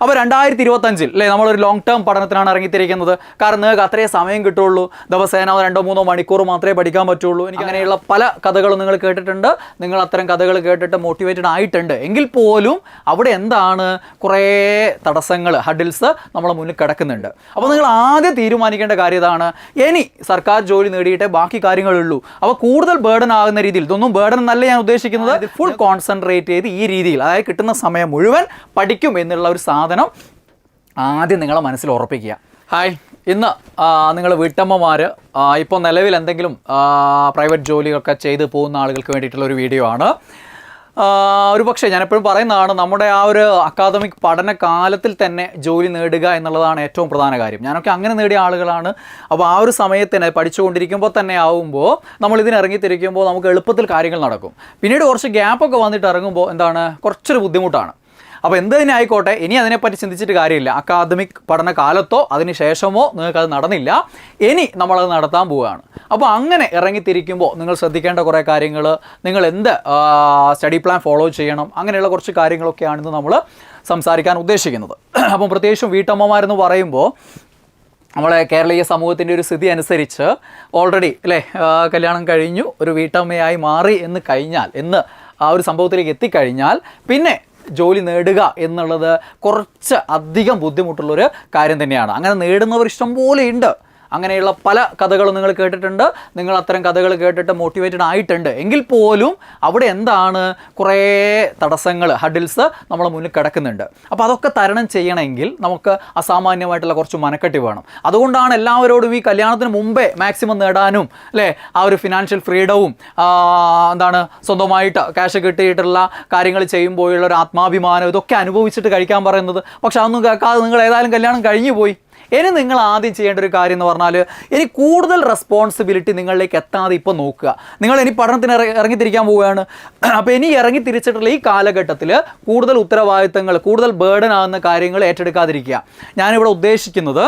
അപ്പോൾ 2025 അല്ലേ നമ്മളൊരു ലോങ് ടേം പഠനത്തിനാണ് ഇറങ്ങിത്തിരിക്കുന്നത്. കാരണം നിങ്ങൾക്ക് അത്രേ സമയം കിട്ടുള്ളൂ, ദിവസേന 2-3 മണിക്കൂർ മാത്രമേ പഠിക്കാൻ പറ്റുള്ളൂ. എനിക്ക് അങ്ങനെയുള്ള പല കഥകളും നിങ്ങൾ കേട്ടിട്ടുണ്ട്. നിങ്ങൾ അത്തരം കഥകൾ കേട്ടിട്ട് മോട്ടിവേറ്റഡ് ആയിട്ടുണ്ട് എങ്കിൽ പോലും അവിടെ എന്താണ് കുറേ തടസ്സങ്ങൾ, ഹഡിൽസ് നമ്മളെ മുന്നിൽ കിടക്കുന്നുണ്ട്. അപ്പോൾ നിങ്ങൾ ആദ്യം തീരുമാനിക്കേണ്ട കാര്യം ഇതാണ്, ഇനി സർക്കാർ ജോലി നേടിയിട്ടേ ബാക്കി കാര്യങ്ങളുള്ളൂ. അപ്പോൾ കൂടുതൽ ബേർഡൻ ആകുന്ന രീതിയിൽ, ഇതൊന്നും ബേർഡൻ എന്നല്ല ഞാൻ ഉദ്ദേശിക്കുന്നത്, ഫുൾ കോൺസെൻട്രേറ്റ് ചെയ്ത് ഈ രീതിയിൽ, അതായത് കിട്ടുന്ന സമയം മുഴുവൻ പഠിക്കും എന്നുള്ള ഒരു സാധനം ആദ്യം നിങ്ങളെ മനസ്സിൽ ഉറപ്പിക്കുക. ഹായ്, ഇന്ന് നിങ്ങൾ വീട്ടമ്മമാർ ഇപ്പോൾ നിലവിൽ എന്തെങ്കിലും പ്രൈവറ്റ് ജോലിയൊക്കെ ചെയ്ത് പോകുന്ന ആളുകൾക്ക് വേണ്ടിയിട്ടുള്ള ഒരു വീഡിയോ ആണ്. ഒരു പക്ഷേ ഞാൻ എപ്പോഴും പറയുന്നതാണ്, നമ്മുടെ ആ ഒരു അക്കാദമിക് പഠനകാലത്തിൽ തന്നെ ജോലി നേടുക എന്നുള്ളതാണ് ഏറ്റവും പ്രധാന കാര്യം. ഞാനൊക്കെ അങ്ങനെ നേടിയ ആളുകളാണ്. അപ്പോൾ ആ ഒരു സമയത്തിന് പഠിച്ചുകൊണ്ടിരിക്കുമ്പോൾ തന്നെ ആവുമ്പോൾ നമ്മൾ ഇതിനിറങ്ങിത്തിരിക്കുമ്പോൾ നമുക്ക് എളുപ്പത്തിൽ കാര്യങ്ങൾ നടക്കും. പിന്നീട് കുറച്ച് ഗ്യാപ്പൊക്കെ വന്നിട്ട് ഇറങ്ങുമ്പോൾ എന്താണ്, കുറച്ചൊരു ബുദ്ധിമുട്ടാണ്. അപ്പോൾ എന്ത് തന്നെ ആയിക്കോട്ടെ, ഇനി അതിനെപ്പറ്റി ചിന്തിച്ചിട്ട് കാര്യമില്ല. അക്കാദമിക് പഠനകാലത്തോ അതിന് ശേഷമോ നിങ്ങൾക്കത് നടന്നില്ല, ഇനി നമ്മളത് നടത്താൻ പോവുകയാണ്. അപ്പോൾ അങ്ങനെ ഇറങ്ങിത്തിരിക്കുമ്പോൾ നിങ്ങൾ ശ്രദ്ധിക്കേണ്ട കുറേ കാര്യങ്ങൾ, നിങ്ങൾ എന്ത് സ്റ്റഡി പ്ലാൻ ഫോളോ ചെയ്യണം, അങ്ങനെയുള്ള കുറച്ച് കാര്യങ്ങളൊക്കെയാണിന്ന് നമ്മൾ സംസാരിക്കാൻ ഉദ്ദേശിക്കുന്നത്. അപ്പം പ്രത്യേകിച്ചും വീട്ടമ്മമാരെന്ന് പറയുമ്പോൾ നമ്മളെ കേരളീയ സമൂഹത്തിൻ്റെ ഒരു സ്ഥിതി അനുസരിച്ച് ഓൾറെഡി അല്ലേ കല്യാണം കഴിഞ്ഞു ഒരു വീട്ടമ്മയായി മാറി എന്ന് കഴിഞ്ഞാൽ, എന്ന് ആ ഒരു സംഭവത്തിലേക്ക് എത്തിക്കഴിഞ്ഞാൽ പിന്നെ ജോലി നേടുക എന്നുള്ളത് കുറച്ച് അധികം ബുദ്ധിമുട്ടുള്ളൊരു കാര്യം തന്നെയാണ്. അങ്ങനെ നേടുന്നവർ ഇഷ്ടം പോലെ ഉണ്ട്. അങ്ങനെയുള്ള പല കഥകളും നിങ്ങൾ കേട്ടിട്ടുണ്ട്. നിങ്ങൾ അത്തരം കഥകൾ കേട്ടിട്ട് മോട്ടിവേറ്റഡ് ആയിട്ടുണ്ട് എങ്കിൽ പോലും അവിടെ എന്താണ് കുറേ തടസ്സങ്ങൾ, ഹഡിൽസ് നമ്മളെ മുന്നിൽ കിടക്കുന്നുണ്ട്. അപ്പോൾ അതൊക്കെ തരണം ചെയ്യണമെങ്കിൽ നമുക്ക് അസാമാന്യമായിട്ടുള്ള കുറച്ച് മനക്കെട്ടി വേണം. അതുകൊണ്ടാണ് എല്ലാവരോടും ഈ കല്യാണത്തിന് മുമ്പേ മാക്സിമം നേടാനും അല്ലേ ആ ഒരു ഫിനാൻഷ്യൽ ഫ്രീഡവും എന്താണ് സ്വന്തമായിട്ട് ക്യാഷ് കിട്ടിയിട്ടുള്ള കാര്യങ്ങൾ ചെയ്യുമ്പോഴുള്ള ഒരു ആത്മാഭിമാനം ഇതൊക്കെ അനുഭവിച്ചിട്ട് കഴിക്കാൻ പറയുന്നത്. പക്ഷെ അതൊന്നും കേൾക്കാതെ നിങ്ങൾ ഏതായാലും കല്യാണം കഴിഞ്ഞു പോയി. ഇനി നിങ്ങൾ ആദ്യം ചെയ്യേണ്ട ഒരു കാര്യം എന്ന് പറഞ്ഞാൽ, ഇനി കൂടുതൽ റെസ്പോൺസിബിലിറ്റി നിങ്ങളിലേക്ക് എത്താതെ ഇപ്പോൾ നോക്കുക. നിങ്ങൾ ഇനി പഠനത്തിന് ഇറങ്ങിത്തിരിക്കാൻ പോവുകയാണ്. അപ്പോൾ ഇനി ഇറങ്ങിത്തിരിച്ചിട്ടുള്ള ഈ കാലഘട്ടത്തിൽ കൂടുതൽ ഉത്തരവാദിത്തങ്ങൾ, കൂടുതൽ ബേർഡൻ ആകുന്ന കാര്യങ്ങൾ ഏറ്റെടുക്കാതിരിക്കുക. ഞാനിവിടെ ഉദ്ദേശിക്കുന്നത്,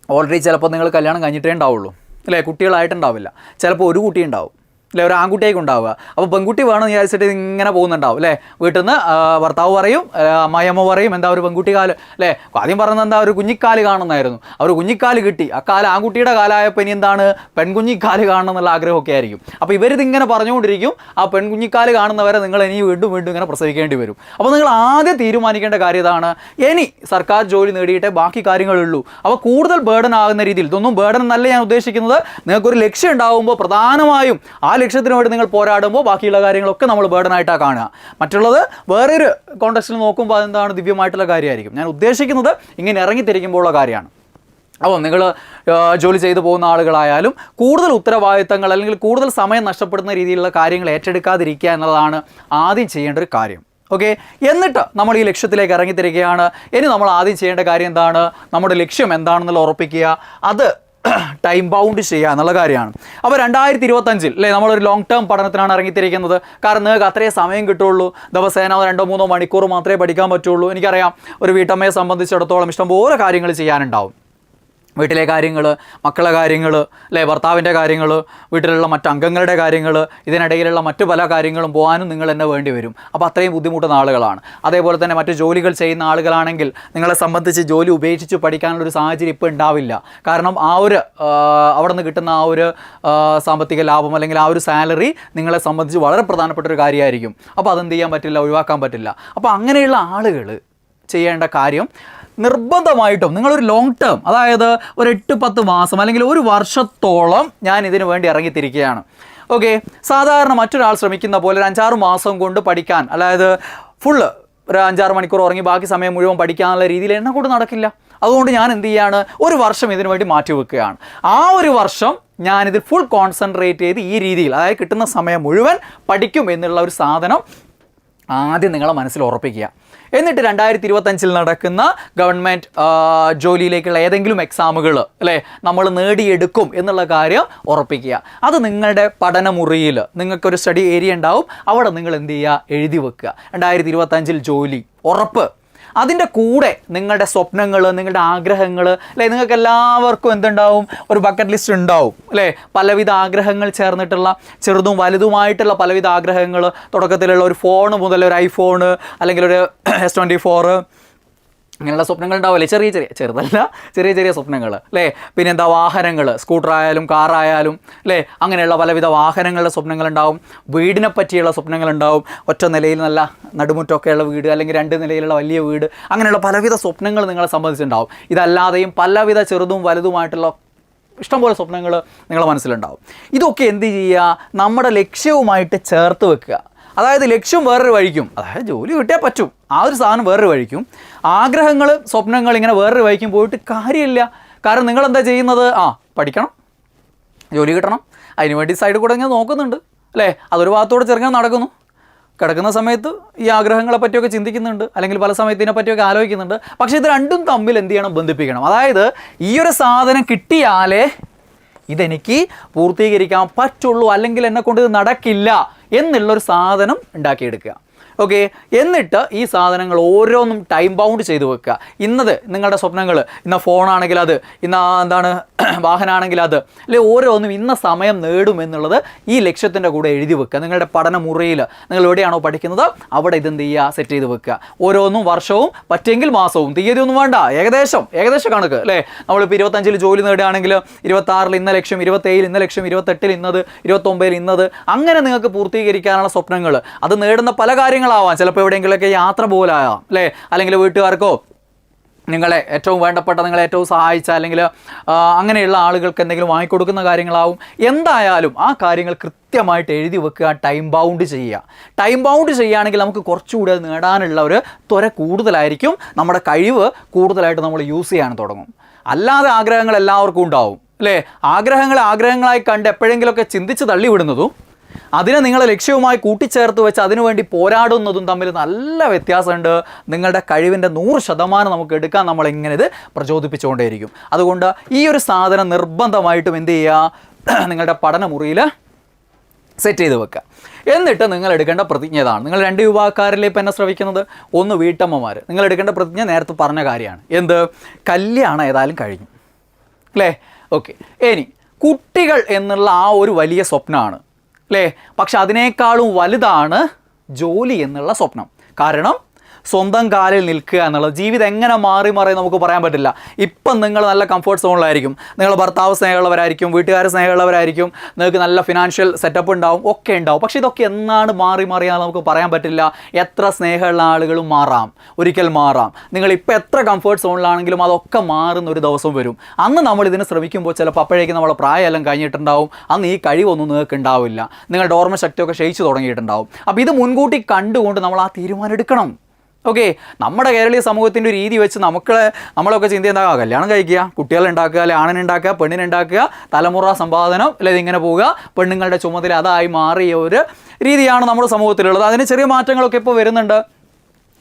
ഓൾറെഡി ചിലപ്പോൾ നിങ്ങൾ കല്യാണം കഴിഞ്ഞിട്ടേ ഉണ്ടാവുള്ളൂ അല്ലേ, കുട്ടികളായിട്ടുണ്ടാവില്ല. ചിലപ്പോൾ ഒരു കുട്ടി ഉണ്ടാവും അല്ലേ, ഒരു ആൺകുട്ടിയായിരിക്കും ഉണ്ടാവുക. അപ്പോൾ പെൺകുട്ടി വേണമെന്ന് വിചാരിച്ചിട്ട് ഇങ്ങനെ പോകുന്നുണ്ടാവും അല്ലേ. വീട്ടിൽ നിന്ന് ഭർത്താവ് പറയും, അമ്മായിയമ്മ പറയും, എന്താ ഒരു പെൺകുട്ടി കാല് അല്ലേ, ആദ്യം പറഞ്ഞത് എന്താ ഒരു കുഞ്ഞിക്കാല് കാണുന്നതായിരുന്നു. അവർ കുഞ്ഞിക്കാല് കിട്ടി, ആ കാലം ആൺകുട്ടിയുടെ കാലമായപ്പോൾ ഇനി എന്താണ് പെൺകുഞ്ഞിക്കാല് കാണണം എന്നുള്ള ആഗ്രഹമൊക്കെ ആയിരിക്കും. അപ്പോൾ ഇവരിതിങ്ങനെ പറഞ്ഞുകൊണ്ടിരിക്കും. ആ പെൺകുഞ്ഞിക്കാല് കാണുന്നവരെ നിങ്ങൾ ഇനി വീണ്ടും വീണ്ടും ഇങ്ങനെ പ്രസവിക്കേണ്ടി വരും. അപ്പോൾ നിങ്ങൾ ആദ്യം തീരുമാനിക്കേണ്ട കാര്യം ഇതാണ്, ഇനി സർക്കാർ ജോലി നേടിയിട്ടേ ബാക്കി കാര്യങ്ങളുള്ളൂ. അപ്പോൾ കൂടുതൽ ബേർഡൻ ആകുന്ന രീതിയിൽ, ഇതൊന്നും ബേർഡൻ എന്നല്ല ഞാൻ ഉദ്ദേശിക്കുന്നത്, നിങ്ങൾക്കൊരു ലക്ഷ്യം ഉണ്ടാകുമ്പോൾ പ്രധാനമായും ആ ലക്ഷ്യത്തിന് വേണ്ടി നിങ്ങൾ പോരാടുമ്പോൾ ബാക്കിയുള്ള കാര്യങ്ങളൊക്കെ നമ്മൾ ബേർഡനായിട്ടാണ് കാണുക. മറ്റുള്ളത് വേറൊരു കോണ്ടെക്സ്റ്റിൽ നോക്കുമ്പോൾ അതെന്താണ് ദിവ്യമായിട്ടുള്ള കാര്യമായിരിക്കും. ഞാൻ ഉദ്ദേശിക്കുന്നത് ഇങ്ങനെ ഇറങ്ങിത്തിരിക്കുമ്പോഴുള്ള കാര്യമാണ്. അപ്പോൾ നിങ്ങൾ ജോലി ചെയ്തു പോകുന്ന ആളുകളായാലും കൂടുതൽ ഉത്തരവാദിത്തങ്ങൾ അല്ലെങ്കിൽ കൂടുതൽ സമയം നഷ്ടപ്പെടുന്ന രീതിയിലുള്ള കാര്യങ്ങൾ ഏറ്റെടുക്കാതിരിക്കുക എന്നുള്ളതാണ് ആദ്യം ചെയ്യേണ്ട ഒരു കാര്യം. ഓക്കെ, എന്നിട്ട് നമ്മൾ ഈ ലക്ഷ്യത്തിലേക്ക് ഇറങ്ങിത്തിരിക്കുകയാണ്. ഇനി നമ്മൾ ആദ്യം ചെയ്യേണ്ട കാര്യം എന്താണ്, നമ്മുടെ ലക്ഷ്യം എന്താണെന്നുള്ള ഉറപ്പിക്കുക, അത് ടൈം ബൗണ്ട് ചെയ്യുക എന്നുള്ള കാര്യമാണ്. അപ്പോൾ 2025 അല്ലേ നമ്മളൊരു ലോങ് ടേം പഠനത്തിനാണ് ഇറങ്ങിത്തിരിക്കുന്നത്. കാരണം നിങ്ങൾക്ക് അത്രേ സമയം കിട്ടുള്ളൂ, ദിവസേന 2-3 മണിക്കൂർ മാത്രമേ പഠിക്കാൻ പറ്റുള്ളൂ. എനിക്കറിയാം, ഒരു വീട്ടമ്മയെ സംബന്ധിച്ചിടത്തോളം ഇഷ്ടംപോലെ കാര്യങ്ങൾ ചെയ്യാനുണ്ടാവും. വീട്ടിലെ കാര്യങ്ങൾ, മക്കളെ കാര്യങ്ങൾ അല്ലേ, ഭർത്താവിൻ്റെ കാര്യങ്ങൾ, വീട്ടിലുള്ള മറ്റ് അംഗങ്ങളുടെ കാര്യങ്ങൾ, ഇതിനിടയിലുള്ള മറ്റു പല കാര്യങ്ങളും പോകാനും നിങ്ങൾ തന്നെ വേണ്ടി വരും. അപ്പോൾ അത്രയും ബുദ്ധിമുട്ടുന്ന ആളുകളാണ്. അതേപോലെ തന്നെ മറ്റു ജോലികൾ ചെയ്യുന്ന ആളുകളാണെങ്കിൽ നിങ്ങളെ സംബന്ധിച്ച് ജോലി ഉപേക്ഷിച്ച് പഠിക്കാനുള്ളൊരു സാഹചര്യം ഇപ്പോൾ ഉണ്ടാവില്ല. കാരണം ആ ഒരു അവിടെ നിന്ന് കിട്ടുന്ന ആ ഒരു സാമ്പത്തിക ലാഭം അല്ലെങ്കിൽ ആ ഒരു സാലറി നിങ്ങളെ സംബന്ധിച്ച് വളരെ പ്രധാനപ്പെട്ട ഒരു കാര്യമായിരിക്കും. അപ്പോൾ അതെന്ത് ചെയ്യാൻ പറ്റില്ല, ഒഴിവാക്കാൻ പറ്റില്ല. അപ്പോൾ അങ്ങനെയുള്ള ആളുകൾ ചെയ്യേണ്ട കാര്യം, നിർബന്ധമായിട്ടും നിങ്ങളൊരു ലോങ് ടേം, അതായത് ഒരു 8-10 മാസം അല്ലെങ്കിൽ ഒരു വർഷത്തോളം ഞാൻ ഇതിനു വേണ്ടി ഇറങ്ങിത്തിരിക്കുകയാണ്. ഓക്കെ, സാധാരണ മറ്റൊരാൾ ശ്രമിക്കുന്ന പോലെ ഒരു 5-6 മാസം കൊണ്ട് പഠിക്കാൻ, അതായത് ഫുള്ള് ഒരു 5-6 മണിക്കൂർ ഉറങ്ങി ബാക്കി സമയം മുഴുവൻ പഠിക്കാനുള്ള രീതിയിൽ എന്നെ കൊണ്ട് നടക്കില്ല. അതുകൊണ്ട് ഞാൻ എന്ത് ചെയ്യാണ്, ഒരു വർഷം ഇതിനു വേണ്ടി മാറ്റി വെക്കുകയാണ്. ആ ഒരു വർഷം ഞാനിതിൽ ഫുൾ കോൺസെൻട്രേറ്റ് ചെയ്ത് ഈ രീതിയിൽ, അതായത് കിട്ടുന്ന സമയം മുഴുവൻ പഠിക്കും എന്നുള്ള ഒരു സാധനം ആദ്യം നിങ്ങളെ മനസ്സിൽ ഉറപ്പിക്കുക. എന്നിട്ട് 2025 നടക്കുന്ന ഗവൺമെൻറ് ജോലിയിലേക്കുള്ള ഏതെങ്കിലും എക്സാമുകൾ അല്ലേ നമ്മൾ നേടിയെടുക്കും എന്നുള്ള കാര്യം ഉറപ്പിക്കുക. അത് നിങ്ങളുടെ പഠനമുറിയിൽ നിങ്ങൾക്കൊരു സ്റ്റഡി ഏരിയ ഉണ്ടാവും, അവിടെ നിങ്ങൾ എന്ത് ചെയ്യുക, എഴുതി വെക്കുക 2025 ജോലി ഉറപ്പ്. അതിൻ്റെ കൂടെ നിങ്ങളുടെ സ്വപ്നങ്ങൾ, നിങ്ങളുടെ ആഗ്രഹങ്ങൾ അല്ലേ, നിങ്ങൾക്ക് എല്ലാവർക്കും എന്തുണ്ടാവും, ഒരു ബക്കറ്റ് ലിസ്റ്റ് ഉണ്ടാവും അല്ലേ, പലവിധ ആഗ്രഹങ്ങൾ ചേർന്നിട്ടുള്ള ചെറുതും വലുതുമായിട്ടുള്ള പലവിധ ആഗ്രഹങ്ങൾ. തുടക്കത്തിലുള്ള ഒരു ഫോൺ മുതൽ ഒരു ഐഫോൺ അല്ലെങ്കിൽ ഒരു S24 ഇങ്ങനെയുള്ള സ്വപ്നങ്ങൾ ഉണ്ടാവില്ലേ, ചെറുതല്ല ചെറിയ ചെറിയ സ്വപ്നങ്ങൾ അല്ലേ. പിന്നെ എന്താ, വാഹനങ്ങൾ, സ്കൂട്ടറായാലും കാറായാലും അല്ലേ, അങ്ങനെയുള്ള പലവിധ വാഹനങ്ങളുടെ സ്വപ്നങ്ങളുണ്ടാവും. വീടിനെ പറ്റിയുള്ള സ്വപ്നങ്ങളുണ്ടാവും. ഒറ്റ നിലയിൽ നല്ല നടുമുറ്റമൊക്കെയുള്ള വീട്, അല്ലെങ്കിൽ 2 നിലയിലുള്ള വലിയ വീട്, അങ്ങനെയുള്ള പലവിധ സ്വപ്നങ്ങൾ നിങ്ങളെ സംബന്ധിച്ചുണ്ടാവും. ഇതല്ലാതെയും പലവിധ ചെറുതും വലുതുമായിട്ടുള്ള ഇഷ്ടംപോലെ സ്വപ്നങ്ങൾ നിങ്ങളുടെ മനസ്സിലുണ്ടാവും. ഇതൊക്കെ എന്ത് ചെയ്യുക, നമ്മുടെ ലക്ഷ്യവുമായിട്ട് ചേർത്ത് വെക്കുക. അതായത് ലക്ഷ്യം വേറൊരു വഴിക്കും, അതായത് ജോലി കിട്ടിയാൽ പറ്റും, ആ ഒരു സാധനം വേറൊരു വഴിക്കും, ആഗ്രഹങ്ങൾ സ്വപ്നങ്ങൾ ഇങ്ങനെ വേറൊരു വഴിക്കും പോയിട്ട് കാര്യമില്ല. കാരണം നിങ്ങളെന്താ ചെയ്യുന്നത്, പഠിക്കണം, ജോലി കിട്ടണം, അതിനുവേണ്ടി സൈഡിൽ കൂടെ ഇങ്ങനെ നോക്കുന്നുണ്ട് അല്ലേ, അതൊരു ഭാഗത്തോടെ ചെറുങ്ങനെ നടക്കുന്നു. കിടക്കുന്ന സമയത്ത് ഈ ആഗ്രഹങ്ങളെ പറ്റിയൊക്കെ ചിന്തിക്കുന്നുണ്ട്, അല്ലെങ്കിൽ പല സമയത്ത് ഇതിനെ പറ്റിയൊക്കെ ആലോചിക്കുന്നുണ്ട്. പക്ഷേ ഇത് രണ്ടും തമ്മിൽ എന്ത് ചെയ്യണം, ബന്ധിപ്പിക്കണം. അതായത് ഈ ഒരു സാധനം കിട്ടിയാലേ ഇതെനിക്ക് പൂർത്തീകരിക്കാൻ പറ്റുള്ളൂ, അല്ലെങ്കിൽ എന്നെക്കൊണ്ട് ഇത് നടക്കില്ല എന്നുള്ളൊരു സാധനം ഉണ്ടാക്കിയെടുക്കുക. ഓക്കെ, എന്നിട്ട് ഈ സാധനങ്ങൾ ഓരോന്നും ടൈം ബൗണ്ട് ചെയ്ത് വെക്കുക. ഇന്നത് നിങ്ങളുടെ സ്വപ്നങ്ങൾ, ഇന്ന ഫോണാണെങ്കിൽ അത്, ഇന്ന എന്താണ് വാഹനമാണെങ്കിൽ അത്, അല്ലെ, ഓരോന്നും ഇന്ന സമയം നേടും എന്നുള്ളത് ഈ ലക്ഷ്യത്തിൻ്റെ കൂടെ എഴുതി വെക്കുക. നിങ്ങളുടെ പഠനമുറിയിൽ നിങ്ങൾ എവിടെയാണോ പഠിക്കുന്നത് അവിടെ ഇതെന്ത് ചെയ്യുക, സെറ്റ് ചെയ്ത് വെക്കുക. ഓരോന്നും വർഷവും പറ്റുമെങ്കിൽ മാസവും, തീയതിയൊന്നും വേണ്ട, ഏകദേശം കണക്ക് അല്ലേ. നമ്മളിപ്പോൾ 25 ജോലി നേടുകയാണെങ്കിൽ 26 ഇന്ന ലക്ഷ്യം, 27 ഇന്ന ലക്ഷ്യം, 28 ഇന്നത്, 29 ഇന്നത്, അങ്ങനെ നിങ്ങൾക്ക് പൂർത്തീകരിക്കാനുള്ള സ്വപ്നങ്ങൾ. അത് നേടുന്ന പല കാര്യങ്ങളാവാം. ചിലപ്പോൾ എവിടെയെങ്കിലുമൊക്കെ യാത്ര പോലാവാം അല്ലേ, അല്ലെങ്കിൽ വീട്ടുകാർക്കോ നിങ്ങളെ ഏറ്റവും വേണ്ടപ്പെട്ട, നിങ്ങളെ ഏറ്റവും സഹായിച്ച, അല്ലെങ്കിൽ അങ്ങനെയുള്ള ആളുകൾക്ക് എന്തെങ്കിലും വാങ്ങിക്കൊടുക്കുന്ന കാര്യങ്ങളാവും. എന്തായാലും ആ കാര്യങ്ങൾ കൃത്യമായിട്ട് എഴുതി വെക്കുക, ടൈം ബൗണ്ട് ചെയ്യുക. ടൈം ബൗണ്ട് ചെയ്യുകയാണെങ്കിൽ നമുക്ക് കുറച്ചുകൂടി അത് നേടാനുള്ള ഒരു ത്വര കൂടുതലായിരിക്കും, നമ്മുടെ കഴിവ് കൂടുതലായിട്ട് നമ്മൾ യൂസ് ചെയ്യാൻ തുടങ്ങും. അല്ലാതെ ആഗ്രഹങ്ങൾ എല്ലാവർക്കും ഉണ്ടാവും അല്ലേ. ആഗ്രഹങ്ങളായി കണ്ട് എപ്പോഴെങ്കിലുമൊക്കെ ചിന്തിച്ച് തള്ളിവിടുന്നതും അതിനെ നിങ്ങളെ ലക്ഷ്യവുമായി കൂട്ടിച്ചേർത്ത് വെച്ച് അതിനുവേണ്ടി പോരാടുന്നതും തമ്മിൽ നല്ല വ്യത്യാസമുണ്ട്. നിങ്ങളുടെ കഴിവിൻ്റെ 100% നമുക്ക് എടുക്കാൻ നമ്മളിങ്ങനെ ഇത് പ്രചോദിപ്പിച്ചുകൊണ്ടേയിരിക്കും. അതുകൊണ്ട് ഈ ഒരു സാധനം നിർബന്ധമായിട്ടും എന്ത് ചെയ്യുക, നിങ്ങളുടെ പഠനമുറിയിൽ സെറ്റ് ചെയ്ത് വെക്കുക. എന്നിട്ട് നിങ്ങൾ എടുക്കേണ്ട പ്രതിജ്ഞ ഇതാണ്. നിങ്ങൾ 2 വിഭാഗക്കാരിലെ ഇപ്പം എന്നെ ശ്രവിക്കുന്നത്, ഒന്ന് വീട്ടമ്മമാർ. നിങ്ങൾ എടുക്കേണ്ട പ്രതിജ്ഞ നേരത്തെ പറഞ്ഞ കാര്യമാണ്. എന്ത്, കല്യാണം ഏതായാലും കഴിഞ്ഞു അല്ലേ. ഓക്കെ, ഇനി കുട്ടികൾ എന്നുള്ള ആ ഒരു വലിയ സ്വപ്നമാണ് അല്ലേ. പക്ഷെ അതിനേക്കാളും വലുതാണ് ജോലി എന്നുള്ള സ്വപ്നം. കാരണം സ്വന്തം കാലിൽ നിൽക്കുക എന്നുള്ളത്, ജീവിതം എങ്ങനെ മാറി നമുക്ക് പറയാൻ പറ്റില്ല. ഇപ്പം നിങ്ങൾ നല്ല കംഫർട്ട് സോണിലായിരിക്കും, നിങ്ങൾ ഭർത്താവ് സ്നേഹമുള്ളവരായിരിക്കും, വീട്ടുകാർ സ്നേഹമുള്ളവരായിരിക്കും, നിങ്ങൾക്ക് നല്ല ഫിനാൻഷ്യൽ സെറ്റപ്പ് ഉണ്ടാവും, ഒക്കെ ഉണ്ടാവും. പക്ഷേ ഇതൊക്കെ എന്നാണ് മാറിയാൽ നമുക്ക് പറയാൻ പറ്റില്ല. എത്ര സ്നേഹമുള്ള ആളുകളും ഒരിക്കൽ മാറാം. നിങ്ങളിപ്പോൾ എത്ര കംഫർട്ട് സോണിലാണെങ്കിലും അതൊക്കെ മാറുന്ന ഒരു ദിവസം വരും. അന്ന് നമ്മൾ ഇതിന് ശ്രമിക്കുമ്പോൾ ചിലപ്പോൾ അപ്പോഴേക്കും നമ്മളെ പ്രായമെല്ലാം കഴിഞ്ഞിട്ടുണ്ടാവും. അന്ന് ഈ കഴിവൊന്നും നിങ്ങൾക്ക് ഉണ്ടാവില്ല. നിങ്ങളുടെ ഓർമ്മശക്തിയൊക്കെ ക്ഷയിച്ചു തുടങ്ങിയിട്ടുണ്ടാവും. അപ്പോൾ ഇത് മുൻകൂട്ടി കണ്ടുകൊണ്ട് നമ്മൾ ആ തീരുമാനം എടുക്കണം. ഓക്കെ, നമ്മുടെ കേരളീയ സമൂഹത്തിൻ്റെ രീതി വെച്ച് നമ്മളൊക്കെ ചിന്ത എന്താ, കല്യാണം കഴിക്കുക, കുട്ടികളുണ്ടാക്കുക, അല്ലെ ആണിനുണ്ടാക്കുക, പെണ്ണിനുണ്ടാക്കുക, തലമുറ സമ്പാദനം അല്ലെ, ഇതിങ്ങനെ പോവുക, പെണ്ണുങ്ങളുടെ ചുമതല അതായി മാറിയ ഒരു രീതിയാണ് നമ്മുടെ സമൂഹത്തിലുള്ളത്. അതിന് ചെറിയ മാറ്റങ്ങളൊക്കെ ഇപ്പോൾ വരുന്നുണ്ട്.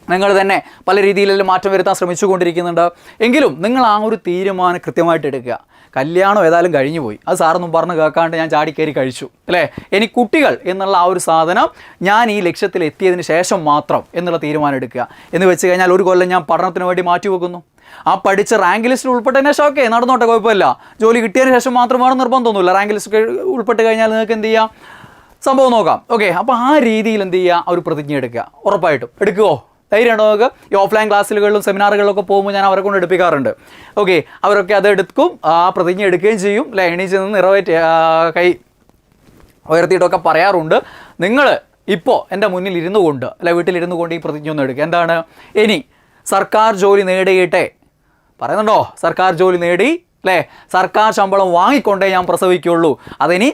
നിങ്ങൾ തന്നെ പല രീതിയിലെല്ലാം മാറ്റം വരുത്താൻ ശ്രമിച്ചുകൊണ്ടിരിക്കുന്നുണ്ട്. എങ്കിലും നിങ്ങൾ ആ ഒരു തീരുമാനം കൃത്യമായിട്ട് എടുക്കുക. കല്യാണം ഏതായാലും കഴിഞ്ഞു പോയി, അത് സാറൊന്നും പറഞ്ഞ് കേൾക്കാണ്ട് ഞാൻ ചാടിക്കയറി കഴിച്ചു അല്ലേ. ഇനി കുട്ടികൾ എന്നുള്ള ആ ഒരു സാധനം ഞാൻ ഈ ലക്ഷ്യത്തിൽ എത്തിയതിന് ശേഷം മാത്രം എന്നുള്ള തീരുമാനം എടുക്കുക. എന്ന് വെച്ച് കഴിഞ്ഞാൽ 1 കൊല്ലം ഞാൻ പഠനത്തിന് വേണ്ടി മാറ്റി വെക്കുന്നു. ആ പഠിച്ച റാങ്ക് ലിസ്റ്റിൽ ഉൾപ്പെട്ടതിന് ശേഷം ഓക്കെ നടന്നോട്ടെ, കുഴപ്പമില്ല. ജോലി കിട്ടിയതിന് ശേഷം മാത്രം വേണം നിർബന്ധമൊന്നുമില്ല. റാങ്ക് ലിസ്റ്റ് ഉൾപ്പെട്ട് കഴിഞ്ഞാൽ നിങ്ങൾക്ക് എന്ത് ചെയ്യാം, സംഭവം നോക്കാം. ഓക്കെ, അപ്പോൾ ആ രീതിയിൽ എന്ത് ചെയ്യുക, ഒരു പ്രതിജ്ഞ എടുക്കുക. ഉറപ്പായിട്ടും എടുക്കുമോ, ധൈര്യമുണ്ടോ നമുക്ക്? ഈ ഓഫ്ലൈൻ ക്ലാസ്സുകളിലും സെമിനാറുകളിലൊക്കെ പോകുമ്പോൾ ഞാൻ അവരെ കൊണ്ട് എടുപ്പിക്കാറുണ്ട്. ഓക്കെ, അവരൊക്കെ അത് എടുക്കും, ആ പ്രതിജ്ഞ എടുക്കുകയും ചെയ്യും അല്ലെ. എണീച്ച് നിന്ന് കൈ ഉയർത്തിയിട്ടൊക്കെ പറയാറുണ്ട്. നിങ്ങൾ ഇപ്പോൾ എൻ്റെ മുന്നിൽ ഇരുന്നു കൊണ്ട് അല്ലെ, വീട്ടിലിരുന്നു കൊണ്ട് ഈ പ്രതിജ്ഞ ഒന്ന് എടുക്കുക. എന്താണ്, ഇനി സർക്കാർ ജോലി നേടിയിട്ടെ, പറയുന്നുണ്ടോ, സർക്കാർ ജോലി നേടി അല്ലേ, സർക്കാർ ശമ്പളം വാങ്ങിക്കൊണ്ടേ ഞാൻ പ്രസവിക്കുള്ളൂ. അതിനി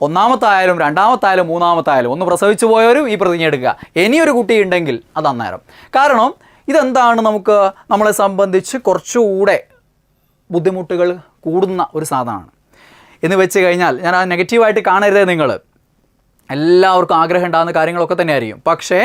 1ാമത്തായാലും 2ാമത്തായാലും 3ാമത്തായാലും ഒന്ന് പ്രസവിച്ചു പോയവരും ഈ പ്രതിജ്ഞ എടുക്കുക. ഇനിയൊരു കുട്ടി ഉണ്ടെങ്കിൽ അത് അന്നേരം. കാരണം ഇതെന്താണ്, നമ്മളെ സംബന്ധിച്ച് കുറച്ചുകൂടെ ബുദ്ധിമുട്ടുകൾ കൂടുന്ന ഒരു സാധനമാണ്. എന്ന് വെച്ച് കഴിഞ്ഞാൽ ഞാൻ ആ നെഗറ്റീവായിട്ട് കാണരുതേ. നിങ്ങൾ എല്ലാവർക്കും ആഗ്രഹം ഉണ്ടാകുന്ന കാര്യങ്ങളൊക്കെ തന്നെയായിരിക്കും. പക്ഷേ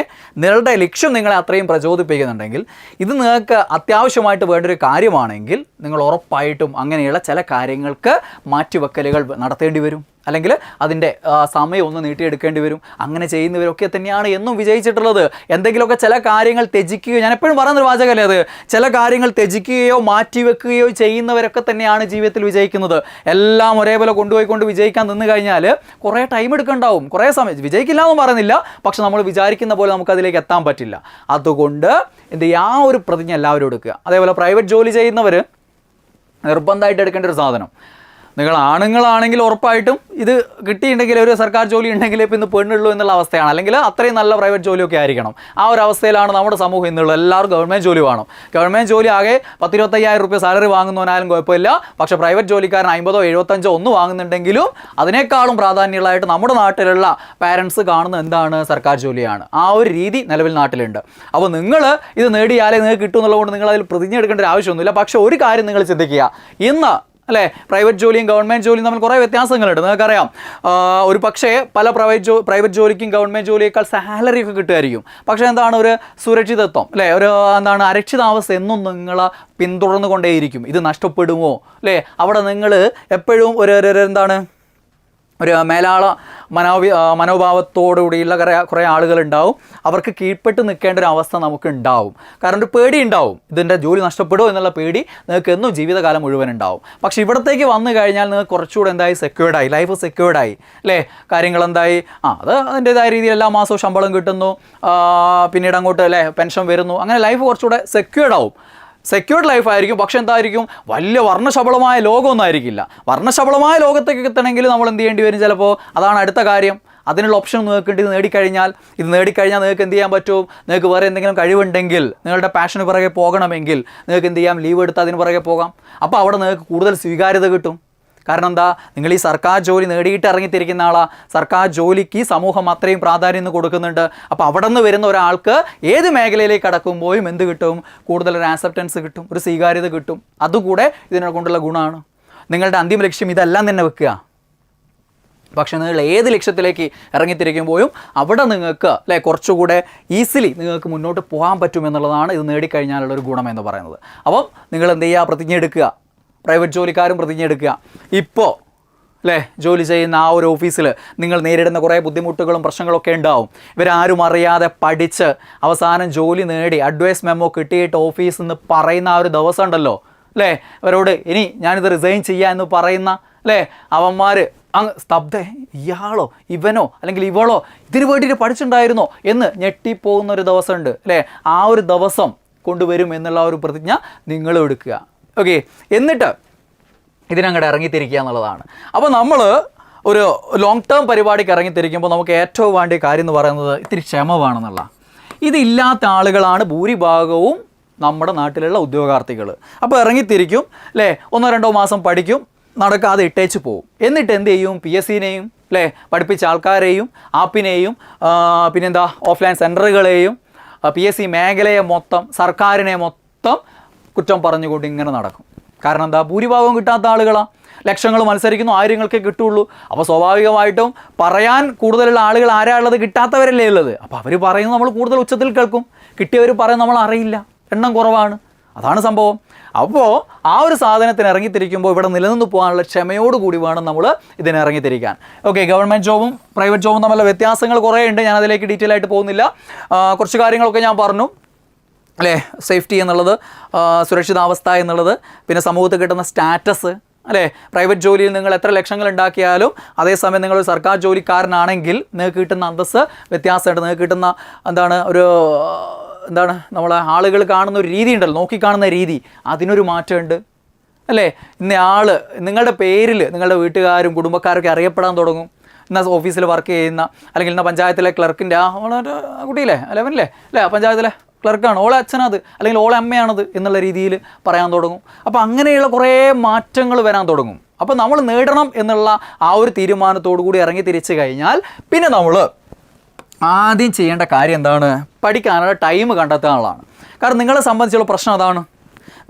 നിങ്ങളുടെ ലക്ഷ്യം നിങ്ങളെ അത്രയും പ്രചോദിപ്പിക്കുന്നുണ്ടെങ്കിൽ, ഇത് നിങ്ങൾക്ക് അത്യാവശ്യമായിട്ട് വേണ്ടൊരു കാര്യമാണെങ്കിൽ നിങ്ങൾ ഉറപ്പായിട്ടും അങ്ങനെയുള്ള ചില കാര്യങ്ങൾക്ക് മാറ്റിവെക്കലുകൾ നടത്തേണ്ടി വരും. അല്ലെങ്കിൽ അതിൻ്റെ സമയം ഒന്ന് നീട്ടിയെടുക്കേണ്ടി വരും. അങ്ങനെ ചെയ്യുന്നവരൊക്കെ തന്നെയാണ് എന്നും വിജയിച്ചിട്ടുള്ളത്. എന്തെങ്കിലുമൊക്കെ ചില കാര്യങ്ങൾ ത്യജിക്കുകയോ, ഞാൻ എപ്പോഴും പറയുന്നൊരു വാചകമല്ലേ അത്, ചില കാര്യങ്ങൾ ത്യജിക്കുകയോ മാറ്റിവെക്കുകയോ ചെയ്യുന്നവരൊക്കെ തന്നെയാണ് ജീവിതത്തിൽ വിജയിക്കുന്നത്. എല്ലാം ഒരേപോലെ കൊണ്ടുപോയിക്കൊണ്ട് വിജയിക്കാൻ നിന്ന് കഴിഞ്ഞാൽ കുറേ ടൈം എടുക്കണ്ടാവും, കുറേ സമയം. വിജയിക്കില്ല എന്നും പറയുന്നില്ല, പക്ഷെ നമ്മൾ വിചാരിക്കുന്ന പോലെ നമുക്കതിലേക്ക് എത്താൻ പറ്റില്ല. അതുകൊണ്ട് എന്ത് ചെയ്യുക, ആ ഒരു പ്രതിജ്ഞ എല്ലാവരും എടുക്കുക. അതേപോലെ പ്രൈവറ്റ് ജോലി ചെയ്യുന്നവർ നിർബന്ധമായിട്ട് എടുക്കേണ്ട ഒരു സാധനം, നിങ്ങൾ ആണുങ്ങളാണെങ്കിൽ ഉറപ്പായിട്ടും ഇത് കിട്ടിയിട്ടുണ്ടെങ്കിൽ, ഒരു സർക്കാർ ജോലി ഉണ്ടെങ്കിൽ ഇപ്പം ഇന്ന് പെണ്ണുള്ളൂ എന്നുള്ള അവസ്ഥയാണ്. അല്ലെങ്കിൽ അത്രയും നല്ല പ്രൈവറ്റ് ജോലിയൊക്കെ ആയിരിക്കണം. ആ ഒരു അവസ്ഥയിലാണ് നമ്മുടെ സമൂഹം ഇന്നുള്ളത്. എല്ലാവരും ഗവൺമെൻറ് ജോലി വേണം. ഗവൺമെൻറ് ജോലി ആകെ 10-25,000 രൂപ സാലറി വാങ്ങുന്നവനായാലും കുഴപ്പമില്ല. പക്ഷേ പ്രൈവറ്റ് ജോലിക്കാരൻ 50-75 ഒന്ന് വാങ്ങുന്നുണ്ടെങ്കിലും അതിനേക്കാളും പ്രാധാന്യമുള്ളതായിട്ട് നമ്മുടെ നാട്ടിലുള്ള പാരൻസ് കാണുന്ന എന്താണ്, സർക്കാർ ജോലിയാണ്. ആ ഒരു രീതി നിലവിൽ നാട്ടിലുണ്ട്. അപ്പോൾ നിങ്ങൾ ഇത് നേടിയാലേ നിങ്ങൾക്ക് കിട്ടും എന്നുള്ളതുകൊണ്ട് നിങ്ങൾ അതിൽ പ്രതിജ്ഞ എടുക്കേണ്ട ഒരു ആവശ്യമൊന്നുമില്ല. പക്ഷേ ഒരു കാര്യം നിങ്ങൾ ചിന്തിക്കുക, ഇന്ന് അല്ലേ പ്രൈവറ്റ് ജോലിയും ഗവൺമെൻറ് ജോലിയും തമ്മിൽ കുറേ വ്യത്യാസങ്ങളുണ്ട്. നിങ്ങൾക്കറിയാം, ഒരു പക്ഷേ പല പ്രൈവറ്റ് ജോലിക്കും ഗവൺമെൻറ് ജോലിയേക്കാൾ സാലറി ഒക്കെ കിട്ടുമായിരിക്കും. പക്ഷേ എന്താണ്, ഒരു സുരക്ഷിതത്വം അല്ലേ, ഒരു എന്താണ് അരക്ഷിതാവസ്ഥ എന്നും നിങ്ങളെ പിന്തുടർന്നു കൊണ്ടേയിരിക്കും. ഇത് നഷ്ടപ്പെടുമോ അല്ലേ, അവിടെ നിങ്ങൾ എപ്പോഴും എന്താണ് ഒരു മേലാള മനോഭാവത്തോടുകൂടിയുള്ള കുറേ ആളുകളുണ്ടാവും. അവർക്ക് കീഴ്പ്പെട്ട് നിൽക്കേണ്ട ഒരു അവസ്ഥ നമുക്ക് ഉണ്ടാവും. കാരണം ഒരു പേടി ഉണ്ടാവും, ഇതിൻ്റെ ജോലി നഷ്ടപ്പെടുമോ എന്നുള്ള പേടി നിങ്ങൾക്ക് എന്നും ജീവിതകാലം മുഴുവൻ ഉണ്ടാവും. പക്ഷേ ഇവിടത്തേക്ക് വന്നു കഴിഞ്ഞാൽ നിങ്ങൾക്ക് കുറച്ചുകൂടെ എന്തായി, സെക്യൂർഡായി, ലൈഫ് സെക്യൂർഡായി അല്ലേ, കാര്യങ്ങൾ എന്തായി, അത് അതിൻ്റേതായ രീതിയിൽ എല്ലാ മാസവും ശമ്പളം കിട്ടുന്നു, പിന്നീട് അങ്ങോട്ട് അല്ലേ പെൻഷൻ വരുന്നു, അങ്ങനെ ലൈഫ് കുറച്ചുകൂടെ സെക്യൂർഡാവും. സെക്യൂർഡ് ലൈഫായിരിക്കും. പക്ഷെ എന്തായിരിക്കും, വലിയ വർണ്ണശബളമായ ലോകമൊന്നും ആയിരിക്കില്ല. വർണ്ണശബളമായ ലോകത്തേക്ക് എത്തണമെങ്കിൽ നമ്മൾ എന്ത് ചെയ്യേണ്ടി വരും ചിലപ്പോൾ. അതാണ് അടുത്ത കാര്യം. അതിനുള്ള ഓപ്ഷൻ നിങ്ങൾക്ക് ഇത് നേടിക്കഴിഞ്ഞാൽ നിങ്ങൾക്ക് എന്ത് ചെയ്യാൻ പറ്റും, നിങ്ങൾക്ക് വേറെ എന്തെങ്കിലും കഴിവുണ്ടെങ്കിൽ, നിങ്ങളുടെ പാഷന് പുറകെ പോകണമെങ്കിൽ നിങ്ങൾക്ക് എന്ത് ചെയ്യാം, ലീവ് എടുത്ത് അതിന് പുറകെ പോകാം. അപ്പോൾ അവിടെ നിങ്ങൾക്ക് കൂടുതൽ സ്വീകാര്യത കിട്ടും. കാരണം എന്താ, നിങ്ങൾ ഈ സർക്കാർ ജോലി നേടിയിട്ട് ഇറങ്ങിത്തിരിക്കുന്ന ആളാണ്. സർക്കാർ ജോലിക്ക് സമൂഹം അത്രയും പ്രാധാന്യം കൊടുക്കുന്നുണ്ട്. അപ്പോൾ അവിടെ നിന്ന് വരുന്ന ഒരാൾക്ക് ഏത് മേഖലയിലേക്ക് കടക്കുമ്പോഴും എന്ത് കിട്ടും, കൂടുതലൊരു ആക്സെപ്റ്റൻസ് കിട്ടും, ഒരു സ്വീകാര്യത കിട്ടും. അതുകൂടെ ഇതിനെ കൊണ്ടുള്ള ഗുണമാണ്. നിങ്ങളുടെ അന്തിമ ലക്ഷ്യം ഇതെല്ലാം തന്നെ വെക്കുക. പക്ഷേ നിങ്ങൾ ഏത് ലക്ഷ്യത്തിലേക്ക് ഇറങ്ങിത്തിരിക്കുമ്പോഴും അവിടെ നിങ്ങൾക്ക് അല്ലേ കുറച്ചുകൂടെ ഈസിലി നിങ്ങൾക്ക് മുന്നോട്ട് പോകാൻ പറ്റുമെന്നുള്ളതാണ് ഇത് നേടിക്കഴിഞ്ഞാലുള്ളൊരു ഗുണമെന്ന് പറയുന്നത്. അപ്പം നിങ്ങൾ എന്ത് ചെയ്യുക, പ്രതിജ്ഞ എടുക്കുക. പ്രൈവറ്റ് ജോലിക്കാരും പ്രതിജ്ഞ എടുക്കുക. ഇപ്പോൾ അല്ലേ ജോലി ചെയ്യുന്ന ആ ഒരു ഓഫീസിൽ നിങ്ങൾ നേരിടുന്ന കുറേ ബുദ്ധിമുട്ടുകളും പ്രശ്നങ്ങളൊക്കെ ഉണ്ടാവും. ഇവരാരും അറിയാതെ പഠിച്ച് അവസാനം ജോലി നേടി അഡ്വൈസ് മെമ്മോ കിട്ടിയിട്ട് ഓഫീസിൽ നിന്ന് പറയുന്ന ആ ഒരു ദിവസം ഉണ്ടല്ലോ അല്ലേ, ഇവരോട് ഇനി ഞാനിത് റിസൈൻ ചെയ്യാം എന്ന് പറയുന്ന അല്ലേ അവന്മാർ അങ്ങ് സ്തബ്ധ, ഇയാളോ ഇവനോ അല്ലെങ്കിൽ ഇവളോ ഇതിന് വേണ്ടിയിട്ട് പഠിച്ചിട്ടുണ്ടായിരുന്നോ എന്ന് ഞെട്ടിപ്പോകുന്ന ഒരു ദിവസമുണ്ട് അല്ലേ. ആ ഒരു ദിവസം കൊണ്ടുവരും എന്നുള്ള ഒരു പ്രതിജ്ഞ നിങ്ങളും എടുക്കുക. ഓക്കെ, എന്നിട്ട് ഇതിനങ്ങോട്ട് ഇറങ്ങിത്തിരിക്കുക എന്നുള്ളതാണ്. അപ്പോൾ നമ്മൾ ഒരു ലോങ് ടേം പരിപാടിക്ക് ഇറങ്ങിത്തിരിക്കുമ്പോൾ നമുക്ക് ഏറ്റവും വേണ്ടിയ കാര്യം എന്ന് പറയുന്നത് ഇത്തിരി ക്ഷമ വേണമെന്നുള്ള. ഇതില്ലാത്ത ആളുകളാണ് ഭൂരിഭാഗവും നമ്മുടെ നാട്ടിലുള്ള ഉദ്യോഗാർത്ഥികൾ. അപ്പോൾ ഇറങ്ങിത്തിരിക്കും അല്ലേ, 1-2 മാസം പഠിക്കും, നടക്കാതെ ഇട്ടേച്ച് പോവും. എന്നിട്ട് എന്ത് ചെയ്യും, PSCനെയും അല്ലേ പഠിപ്പിച്ച ആൾക്കാരെയും ആപ്പിനെയും പിന്നെന്താ ഓഫ്ലൈൻ സെൻറ്ററുകളെയും PSC മേഖലയെ മൊത്തം സർക്കാരിനെ മൊത്തം കുറ്റം പറഞ്ഞുകൊണ്ട് ഇങ്ങനെ നടക്കും. കാരണം എന്താ, ഭൂരിഭാഗവും കിട്ടാത്ത ആളുകളാണ്. ലക്ഷങ്ങൾ മത്സരിക്കുന്നു, ആയിരങ്ങൾക്കേ കിട്ടുള്ളൂ. അപ്പോൾ സ്വാഭാവികമായിട്ടും പറയാൻ കൂടുതലുള്ള ആളുകൾ ആരാളുള്ളത്, കിട്ടാത്തവരല്ലേ ഉള്ളത്. അപ്പോൾ അവർ പറയുന്നത് നമ്മൾ കൂടുതൽ ഉച്ചത്തിൽ കേൾക്കും, കിട്ടിയവർ പറയുന്നത് നമ്മൾ അറിയില്ല, എണ്ണം കുറവാണ്. അതാണ് സംഭവം. അപ്പോൾ ആ ഒരു സാധനത്തിന് ഇറങ്ങിത്തിരിക്കുമ്പോൾ ഇവിടെ നിലനിന്ന് പോകാനുള്ള ക്ഷമയോടുകൂടി വേണം നമ്മൾ ഇതിന് ഇറങ്ങിത്തിരിക്കാൻ. ഓക്കെ, ഗവൺമെൻറ് ജോബും പ്രൈവറ്റ് ജോബും തമ്മിലുള്ള വ്യത്യാസങ്ങൾ കുറേ ഉണ്ട്. ഞാൻ അതിലേക്ക് ഡീറ്റെയിൽ ആയിട്ട് പോകുന്നില്ല. കുറച്ച് കാര്യങ്ങളൊക്കെ ഞാൻ പറഞ്ഞു അല്ലേ, സേഫ്റ്റി എന്നുള്ളത്, സുരക്ഷിതാവസ്ഥ എന്നുള്ളത്, പിന്നെ സമൂഹത്തിൽ കിട്ടുന്ന സ്റ്റാറ്റസ് അല്ലേ. പ്രൈവറ്റ് ജോലിയിൽ നിങ്ങൾ എത്ര ലക്ഷങ്ങൾ ഉണ്ടാക്കിയാലും അതേസമയം നിങ്ങളൊരു സർക്കാർ ജോലിക്കാരനാണെങ്കിൽ നിങ്ങൾക്ക് കിട്ടുന്ന അന്തസ്സ് വ്യത്യാസമുണ്ട്. നിങ്ങൾക്ക് കിട്ടുന്ന എന്താണ് നമ്മളെ ആളുകൾ കാണുന്ന ഒരു രീതി ഉണ്ടല്ലോ, നോക്കിക്കാണുന്ന രീതി, അതിനൊരു മാറ്റമുണ്ട് അല്ലേ. ഇന്ന ആൾ നിങ്ങളുടെ പേരിൽ നിങ്ങളുടെ വീട്ടുകാരും കുടുംബക്കാരൊക്കെ അറിയപ്പെടാൻ തുടങ്ങും. ഇന്ന ഓഫീസിൽ വർക്ക് ചെയ്യുന്ന അല്ലെങ്കിൽ ഇന്ന പഞ്ചായത്തിലെ ക്ലർക്കിൻ്റെ കുട്ടിയില്ലേ 11ല്ലേ അല്ലേ, പഞ്ചായത്തിലെ ക്ലർക്കാണ്, ഓളെ അച്ഛനത് അല്ലെങ്കിൽ ഓളെ അമ്മയാണത് എന്നുള്ള രീതിയിൽ പറയാൻ തുടങ്ങും. അപ്പോൾ അങ്ങനെയുള്ള കുറേ മാറ്റങ്ങൾ വരാൻ തുടങ്ങും. അപ്പോൾ നമ്മൾ നേടണം എന്നുള്ള ആ ഒരു തീരുമാനത്തോടു കൂടി ഇറങ്ങി തിരിച്ചു കഴിഞ്ഞാൽ പിന്നെ നമ്മൾ ആദ്യം ചെയ്യേണ്ട കാര്യം എന്താണ്, പഠിക്കാനുള്ള ടൈം കണ്ടെത്താനുള്ളതാണ്. കാരണം നിങ്ങളെ സംബന്ധിച്ചുള്ള പ്രശ്നം അതാണ്.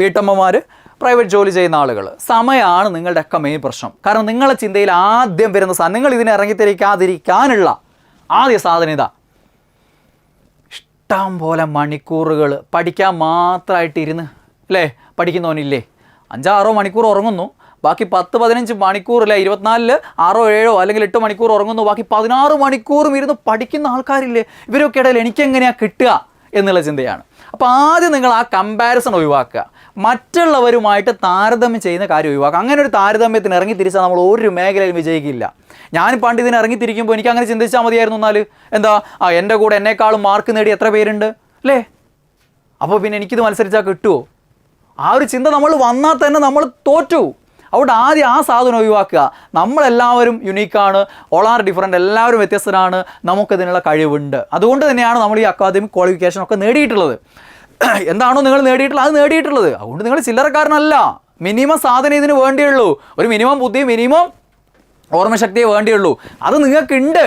വീട്ടമ്മമാർ, പ്രൈവറ്റ് ജോലി ചെയ്യുന്ന ആളുകൾ, സമയമാണ് നിങ്ങളുടെയൊക്കെ മെയിൻ പ്രശ്നം. കാരണം നിങ്ങളുടെ ചിന്തയിൽ ആദ്യം വരുന്ന നിങ്ങൾ ഇതിനെ ഇറങ്ങിത്തിരിക്കാതിരിക്കാനുള്ള ആദ്യ സാധനം ഇതാ, ഇഷ്ടം പോലെ മണിക്കൂറുകൾ പഠിക്കാൻ മാത്രമായിട്ടിരുന്ന് അല്ലേ പഠിക്കുന്നവനില്ലേ, 5-6 മണിക്കൂർ ഉറങ്ങുന്നു, ബാക്കി 10-15 മണിക്കൂറില്ല, 24-ൽ 6-7 അല്ലെങ്കിൽ 8 മണിക്കൂർ ഉറങ്ങുന്നു, ബാക്കി 16 മണിക്കൂറും ഇരുന്ന് പഠിക്കുന്ന ആൾക്കാരില്ലേ, ഇവരൊക്കെ ഇടയിൽ എനിക്കെങ്ങനെയാണ് കിട്ടുക എന്നുള്ള ചിന്തയാണ്. അപ്പോൾ ആദ്യം നിങ്ങൾ ആ കമ്പാരിസൺ ഒഴിവാക്കുക, മറ്റുള്ളവരുമായിട്ട് താരതമ്യം ചെയ്യുന്ന കാര്യം ഒഴിവാക്കുക. അങ്ങനെ ഒരു താരതമ്യത്തിന് ഇറങ്ങി തിരിച്ചാൽ നമ്മൾ ഒരു മേഖലയിലും വിജയിക്കില്ല. ഞാൻ പണ്ട് ഇതിന് ഇറങ്ങിത്തിരിക്കുമ്പോൾ എനിക്ക് അങ്ങനെ ചിന്തിച്ചാൽ മതിയായിരുന്നു. എന്നാൽ എന്താ, എൻ്റെ കൂടെ എന്നെക്കാളും മാർക്ക് നേടി എത്ര പേരുണ്ട് അല്ലേ, അപ്പോൾ പിന്നെ എനിക്കിത് മത്സരിച്ചാൽ കിട്ടുമോ? ആ ഒരു ചിന്ത നമ്മൾ വന്നാൽ തന്നെ നമ്മൾ തോറ്റു. അതുകൊണ്ട് ആദ്യം ആ സാധനം ഒഴിവാക്കുക. നമ്മളെല്ലാവരും യുണീക്കാണ്, ഓൾ ആർ ഡിഫറൻറ്റ്, എല്ലാവരും വ്യത്യസ്തരാണ്, നമുക്കിതിനുള്ള കഴിവുണ്ട്. അതുകൊണ്ട് തന്നെയാണ് നമ്മൾ ഈ അക്കാദമിക് ക്വാളിഫിക്കേഷൻ ഒക്കെ നേടിയിട്ടുള്ളത്. എന്താണോ നിങ്ങൾ നേടിയിട്ടുള്ളത് അത് നേടിയിട്ടുള്ളത്. അതുകൊണ്ട് നിങ്ങൾ ചില്ലറക്കാരനല്ല. മിനിമം സാധനം ഇതിന് വേണ്ടിയുള്ളൂ, ഒരു മിനിമം ബുദ്ധി, മിനിമം ഓർമ്മശക്തിയെ വേണ്ടിയുള്ളൂ. അത് നിങ്ങൾക്കുണ്ട്.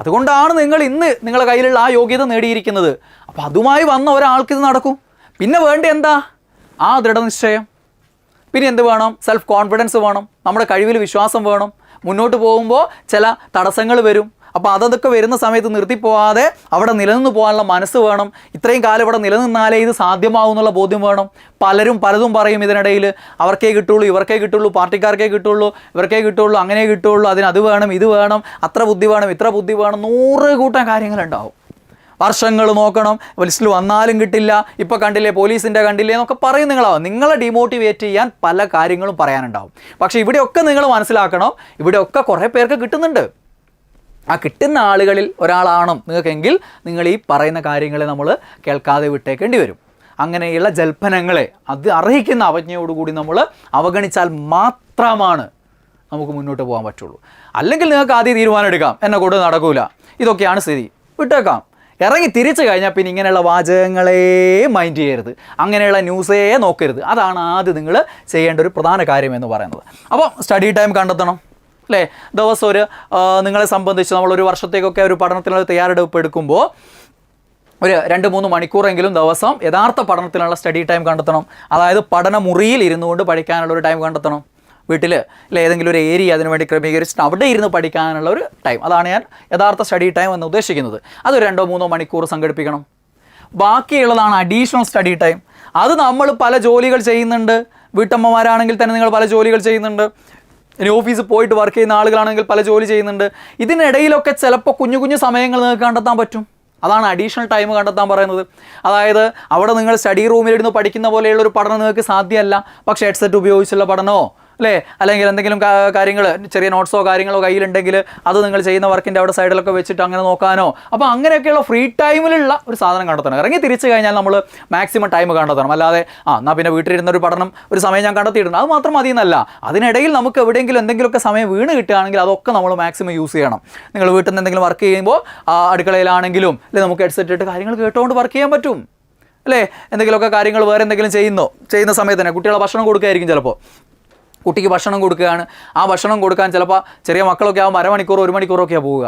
അതുകൊണ്ടാണ് നിങ്ങൾ ഇന്ന് നിങ്ങളുടെ കയ്യിലുള്ള ആ യോഗ്യത നേടിയിരിക്കുന്നത്. അപ്പോൾ അതുമായി വന്ന ഒരാൾക്ക് ഇത് നടക്കും. പിന്നെ വേണ്ട എന്താ, ആ ദൃഢനിശ്ചയം. പിന്നെ എന്ത് വേണം? സെൽഫ് കോൺഫിഡൻസ് വേണം, നമ്മുടെ കഴിവിൽ വിശ്വാസം വേണം. മുന്നോട്ട് പോകുമ്പോൾ ചില തടസ്സങ്ങൾ വരും. അപ്പോൾ അതൊക്കെ വരുന്ന സമയത്ത് നിർത്തിപ്പോവാതെ അവിടെ നിലനിന്ന് പോകാനുള്ള മനസ്സ് വേണം. ഇത്രയും കാലം ഇവിടെ നിലനിന്നാലേ ഇത് സാധ്യമാവും എന്നുള്ള ബോധ്യം വേണം. പലരും പലതും പറയും ഇതിനിടയിൽ, അവർക്കേ കിട്ടുള്ളൂ, ഇവർക്കേ കിട്ടുള്ളൂ, പാർട്ടിക്കാർക്കേ കിട്ടുള്ളൂ, ഇവർക്കേ കിട്ടുള്ളൂ, അങ്ങനെ കിട്ടുള്ളൂ, അതിന് അത് വേണം, ഇത് വേണം, അത്ര ബുദ്ധി വേണം, ഇത്ര ബുദ്ധി വേണം, 100 കൂട്ടം കാര്യങ്ങളുണ്ടാവും. വർഷങ്ങൾ നോക്കണം, ലിസ്റ്റിൽ വന്നാലും കിട്ടില്ല, ഇപ്പോൾ കണ്ടില്ലേ പോലീസിൻ്റെ കണ്ടില്ലേ എന്നൊക്കെ പറയും. നിങ്ങളെ ഡിമോട്ടിവേറ്റ് ചെയ്യാൻ പല കാര്യങ്ങളും പറയാനുണ്ടാവും. പക്ഷേ ഇവിടെയൊക്കെ നിങ്ങൾ മനസ്സിലാക്കണം, ഇവിടെയൊക്കെ കുറേ പേർക്ക് കിട്ടുന്നുണ്ട്. ആ കിട്ടുന്ന ആളുകളിൽ ഒരാളാണ് നിങ്ങൾക്കെങ്കിൽ നിങ്ങൾ ഈ പറയുന്ന കാര്യങ്ങളെ നമ്മൾ കേൾക്കാതെ വിട്ടേക്കേണ്ടി വരും. അങ്ങനെയുള്ള ജൽപ്പനങ്ങളെ അത് അർഹിക്കുന്ന അവജ്ഞയോടുകൂടി നമ്മൾ അവഗണിച്ചാൽ മാത്രമാണ് നമുക്ക് മുന്നോട്ട് പോകാൻ പറ്റുള്ളൂ. അല്ലെങ്കിൽ നിങ്ങൾക്ക് ആദ്യം തീരുമാനം എടുക്കാം, എന്നെ കൊണ്ട് നടക്കൂല, ഇതൊക്കെയാണ് സ്ഥിതി, വിട്ടേക്കാം. ഇറങ്ങി തിരിച്ചു കഴിഞ്ഞാൽ പിന്നെ ഇങ്ങനെയുള്ള വാചകങ്ങളെ മൈൻഡ് ചെയ്യരുത്, അങ്ങനെയുള്ള ന്യൂസേ നോക്കരുത്. അതാണ് ആദ്യം നിങ്ങൾ ചെയ്യേണ്ട ഒരു പ്രധാന കാര്യം എന്ന് പറയുന്നത്. അപ്പോൾ സ്റ്റഡി ടൈം കണ്ടെത്തണം അല്ലേ. ദിവസം നിങ്ങളെ സംബന്ധിച്ച് നമ്മളൊരു വർഷത്തേക്കൊക്കെ ഒരു പഠനത്തിനുള്ള തയ്യാറെടുപ്പ് എടുക്കുമ്പോൾ ഒരു 2-3 മണിക്കൂറെങ്കിലും ദിവസം യഥാർത്ഥ പഠനത്തിനുള്ള സ്റ്റഡി ടൈം കണ്ടെത്തണം. അതായത് പഠനമുറിയിൽ ഇരുന്നുകൊണ്ട് പഠിക്കാനുള്ളൊരു ടൈം കണ്ടെത്തണം. വീട്ടിൽ അല്ലെ ഏതെങ്കിലും ഒരു ഏരിയ അതിനു വേണ്ടി ക്രമീകരിച്ചിട്ട് അവിടെ ഇരുന്ന് പഠിക്കാനുള്ള ഒരു ടൈം, അതാണ് ഞാൻ യഥാർത്ഥ സ്റ്റഡി ടൈം എന്ന് ഉദ്ദേശിക്കുന്നത്. അതൊരു 2-3 മണിക്കൂർ സംഘടിപ്പിക്കണം. ബാക്കിയുള്ളതാണ് അഡീഷണൽ സ്റ്റഡി ടൈം. അത് നമ്മൾ പല ജോലികൾ ചെയ്യുന്നുണ്ട്. വീട്ടമ്മമാരാണെങ്കിൽ തന്നെ നിങ്ങൾ പല ജോലികൾ ചെയ്യുന്നുണ്ട്. ഇനി ഓഫീസിൽ പോയിട്ട് വർക്ക് ചെയ്യുന്ന ആളുകളാണെങ്കിൽ പല ജോലി ചെയ്യുന്നുണ്ട്. ഇതിനിടയിലൊക്കെ ചിലപ്പോൾ കുഞ്ഞു കുഞ്ഞു സമയങ്ങൾ നിങ്ങൾക്ക് കണ്ടെത്താൻ പറ്റും. അതാണ് അഡീഷണൽ ടൈം കണ്ടെത്താൻ പറയുന്നത്. അതായത് അവിടെ നിങ്ങൾ സ്റ്റഡി റൂമിലിരുന്ന് പഠിക്കുന്ന പോലെയുള്ളൊരു പഠനം നിങ്ങൾക്ക് സാധ്യമല്ല. പക്ഷേ ഹെഡ്സെറ്റ് ഉപയോഗിച്ചുള്ള പഠനമോ അല്ലേ, അല്ലെങ്കിൽ എന്തെങ്കിലും കാര്യങ്ങൾ, ചെറിയ നോട്ട്സോ കാര്യങ്ങളോ കയ്യിലുണ്ടെങ്കിൽ അത് നിങ്ങൾ ചെയ്യുന്ന വർക്കിൻ്റെ അവിടെ സൈഡിലൊക്കെ വെച്ചിട്ട് അങ്ങനെ നോക്കാനോ, അപ്പോൾ അങ്ങനെയൊക്കെയുള്ള ഫ്രീ ടൈമിലുള്ള ഒരു സാധനം കണ്ടെത്തണം. ഇറങ്ങി തിരിച്ചു കഴിഞ്ഞാൽ നമ്മൾ മാക്സിമം ടൈം കണ്ടെത്തണം. അല്ലാതെ എന്നാൽ പിന്നെ വീട്ടിലിരുന്നൊരു പഠനം ഒരു സമയം ഞാൻ കണ്ടെത്തിയിട്ടുണ്ട്, അത് മാത്രം മതി എന്നല്ല. അതിനിടയിൽ നമുക്ക് എവിടെയെങ്കിലും എന്തെങ്കിലുമൊക്കെ സമയം വീണ് കിട്ടുകയാണെങ്കിൽ അതൊക്കെ നമ്മൾ മാക്സിമം യൂസ് ചെയ്യണം. നിങ്ങൾ വീട്ടിൽ നിന്ന് എന്തെങ്കിലും വർക്ക് ചെയ്യുമ്പോൾ അടുക്കളയിലാണെങ്കിലും അല്ലെ നമുക്ക് ഹെഡ്സെറ്റ് ഇട്ട് കാര്യങ്ങൾ കേട്ടുകൊണ്ട് വർക്ക് ചെയ്യാൻ പറ്റും അല്ലേ. എന്തെങ്കിലുമൊക്കെ കാര്യങ്ങൾ വേറെ എന്തെങ്കിലും ചെയ്യുന്ന സമയത്ത് തന്നെ കുട്ടികളെ ഭക്ഷണം കൊടുക്കുകയായിരിക്കും. ചിലപ്പോൾ കുട്ടിക്ക് ഭക്ഷണം കൊടുക്കുകയാണ്, ആ ഭക്ഷണം കൊടുക്കാൻ ചിലപ്പോൾ ചെറിയ മക്കളൊക്കെ ആകുമ്പോൾ 1/2 മണിക്കൂറോ 1 മണിക്കൂറൊക്കെയാണ് പോവുക.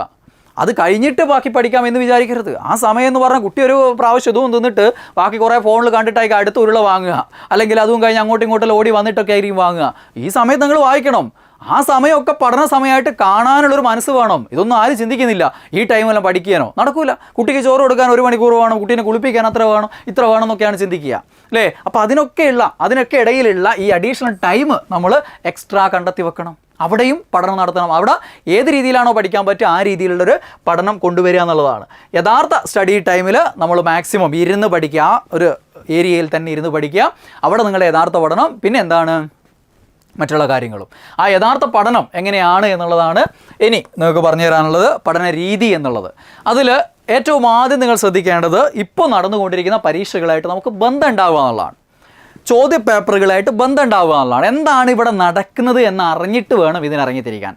അത് കഴിഞ്ഞിട്ട് ബാക്കി പഠിക്കാം എന്ന് വിചാരിക്കരുത്. ആ സമയം എന്ന് പറഞ്ഞാൽ കുട്ടി ഒരു പ്രാവശ്യം ഇതും തിന്നിട്ട് ബാക്കി കുറേ ഫോണിൽ കണ്ടിട്ടായിരിക്കും അടുത്ത ഉരുള വാങ്ങുക, അല്ലെങ്കിൽ അതും കഴിഞ്ഞ് അങ്ങോട്ടും ഇങ്ങോട്ടും ഓടി വന്നിട്ടൊക്കെ ആയിരിക്കും വാങ്ങുക. ഈ സമയത്ത് നിങ്ങൾ വായിക്കണം. ആ സമയമൊക്കെ പഠന സമയമായിട്ട് കാണാനുള്ളൊരു മനസ്സ് വേണം. ഇതൊന്നും ആരും ചിന്തിക്കുന്നില്ല. ഈ ടൈമെല്ലാം പഠിക്കാനോ നടക്കൂല. കുട്ടിക്ക് ചോറ് കൊടുക്കാൻ 1 മണിക്കൂർ വേണം, കുട്ടീനെ കുളിപ്പിക്കാൻ അത്ര വേണം, ഇത്ര വേണം എന്നൊക്കെയാണ് ചിന്തിക്കുക അല്ലേ. അപ്പോൾ അതിനൊക്കെ ഇടയിലുള്ള ഈ അഡീഷണൽ ടൈം നമ്മൾ എക്സ്ട്രാ കണ്ടെത്തി വെക്കണം. അവിടെയും പഠനം നടത്തണം. അവിടെ ഏത് രീതിയിലാണോ പഠിക്കാൻ പറ്റുക ആ രീതിയിലുള്ളൊരു പഠനം കൊണ്ടുവരിക എന്നുള്ളതാണ്. യഥാർത്ഥ സ്റ്റഡി ടൈമിൽ നമ്മൾ മാക്സിമം ഇരുന്ന് പഠിക്കുക, ആ ഒരു ഏരിയയിൽ തന്നെ ഇരുന്ന് പഠിക്കുക. അവിടെ നിങ്ങളുടെ യഥാർത്ഥ പഠനം. പിന്നെ എന്താണ് മറ്റുള്ള കാര്യങ്ങളും. ആ യഥാർത്ഥ പഠനം എങ്ങനെയാണ് എന്നുള്ളതാണ് ഇനി നിങ്ങൾക്ക് പറഞ്ഞു തരാനുള്ളത്. പഠന രീതി എന്നുള്ളത് അതിൽ ഏറ്റവും ആദ്യം നിങ്ങൾ ശ്രദ്ധിക്കേണ്ടത് ഇപ്പോൾ നടന്നുകൊണ്ടിരിക്കുന്ന പരീക്ഷകളായിട്ട് നമുക്ക് ബന്ധം ഉണ്ടാവുക എന്നുള്ളതാണ്. ചോദ്യപേപ്പറുകളായിട്ട് ബന്ധം ഉണ്ടാവുക എന്നുള്ളതാണ്. എന്താണ് ഇവിടെ നടക്കുന്നത് എന്ന് അറിഞ്ഞിട്ട് വേണം ഇതിനിറങ്ങിത്തിരിക്കാൻ.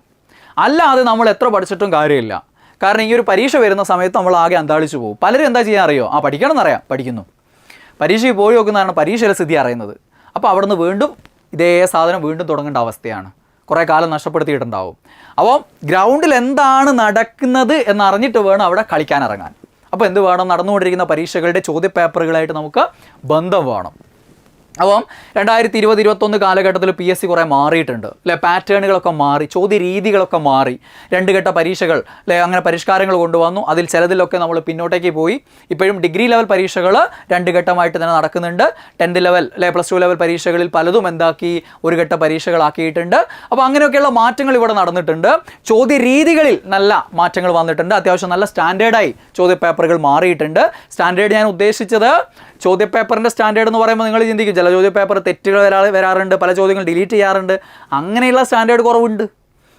അല്ലാതെ നമ്മൾ എത്ര പഠിച്ചിട്ടും കാര്യമില്ല. കാരണം ഈ ഒരു പരീക്ഷ വരുന്ന സമയത്ത് നമ്മൾ ആകെ അന്താളിച്ചു പോകും. പലരും എന്താ ചെയ്യാൻ അറിയോ, പഠിക്കണം എന്നറിയാം, പഠിക്കുന്നു. പരീക്ഷയ്ക്ക് പോയി നോക്കുന്നതാണ് പരീക്ഷയുടെ സ്ഥിതി അറിയുന്നത്. അപ്പോൾ അവിടെ നിന്ന് വീണ്ടും ഇതേ സാധനം വീണ്ടും തുടങ്ങേണ്ട അവസ്ഥയാണ്. കുറേ കാലം നഷ്ടപ്പെടുത്തിയിട്ടുണ്ടാവും. അപ്പോൾ ഗ്രൗണ്ടിൽ എന്താണ് നടക്കുന്നത് എന്നറിഞ്ഞിട്ട് വേണം അവിടെ കളിക്കാനിറങ്ങാൻ. അപ്പോൾ എന്ത് വേണം, നടന്നുകൊണ്ടിരിക്കുന്ന പരീക്ഷകളുടെ ചോദ്യപേപ്പറുകളായിട്ട് നമുക്ക് ബന്ധം വേണം. അപ്പം 2020-21 കാലഘട്ടത്തിൽ PSC കുറേ മാറിയിട്ടുണ്ട് അല്ലേ, പാറ്റേണുകളൊക്കെ മാറി, ചോദ്യ രീതികളൊക്കെ മാറി, 2 ഘട്ട പരീക്ഷകൾ അല്ലേ, അങ്ങനെ പരിഷ്കാരങ്ങൾ കൊണ്ടുവന്നു. അതിൽ ചിലതിലൊക്കെ നമ്മൾ പിന്നോട്ടേക്ക് പോയി. ഇപ്പോഴും ഡിഗ്രി ലെവൽ പരീക്ഷകൾ 2 ഘട്ടമായിട്ട് തന്നെ നടക്കുന്നുണ്ട്. 10th ലെവൽ അല്ലെ +2 ലെവൽ പരീക്ഷകളിൽ പലതും എന്താക്കി 1 ഘട്ട പരീക്ഷകളാക്കിയിട്ടുണ്ട്. അപ്പോൾ അങ്ങനെയൊക്കെയുള്ള മാറ്റങ്ങൾ ഇവിടെ നടന്നിട്ടുണ്ട്. ചോദ്യ രീതികളിൽ നല്ല മാറ്റങ്ങൾ വന്നിട്ടുണ്ട്. അത്യാവശ്യം നല്ല സ്റ്റാൻഡേർഡായി ചോദ്യ പേപ്പറുകൾ മാറിയിട്ടുണ്ട്. സ്റ്റാൻഡേർഡ് ഞാൻ ഉദ്ദേശിച്ചത് ചോദ്യപേപ്പറിൻ്റെ സ്റ്റാൻഡേർഡ് എന്ന് പറയുമ്പോൾ നിങ്ങൾ ചിന്തിക്കും ചില ചോദ്യപേപ്പർ തെറ്റുകൾ വരാറുണ്ട്, പല ചോദ്യങ്ങൾ ഡിലീറ്റ് ചെയ്യാറുണ്ട്. അങ്ങനെയുള്ള സ്റ്റാൻഡേർഡ് കുറവുണ്ട്.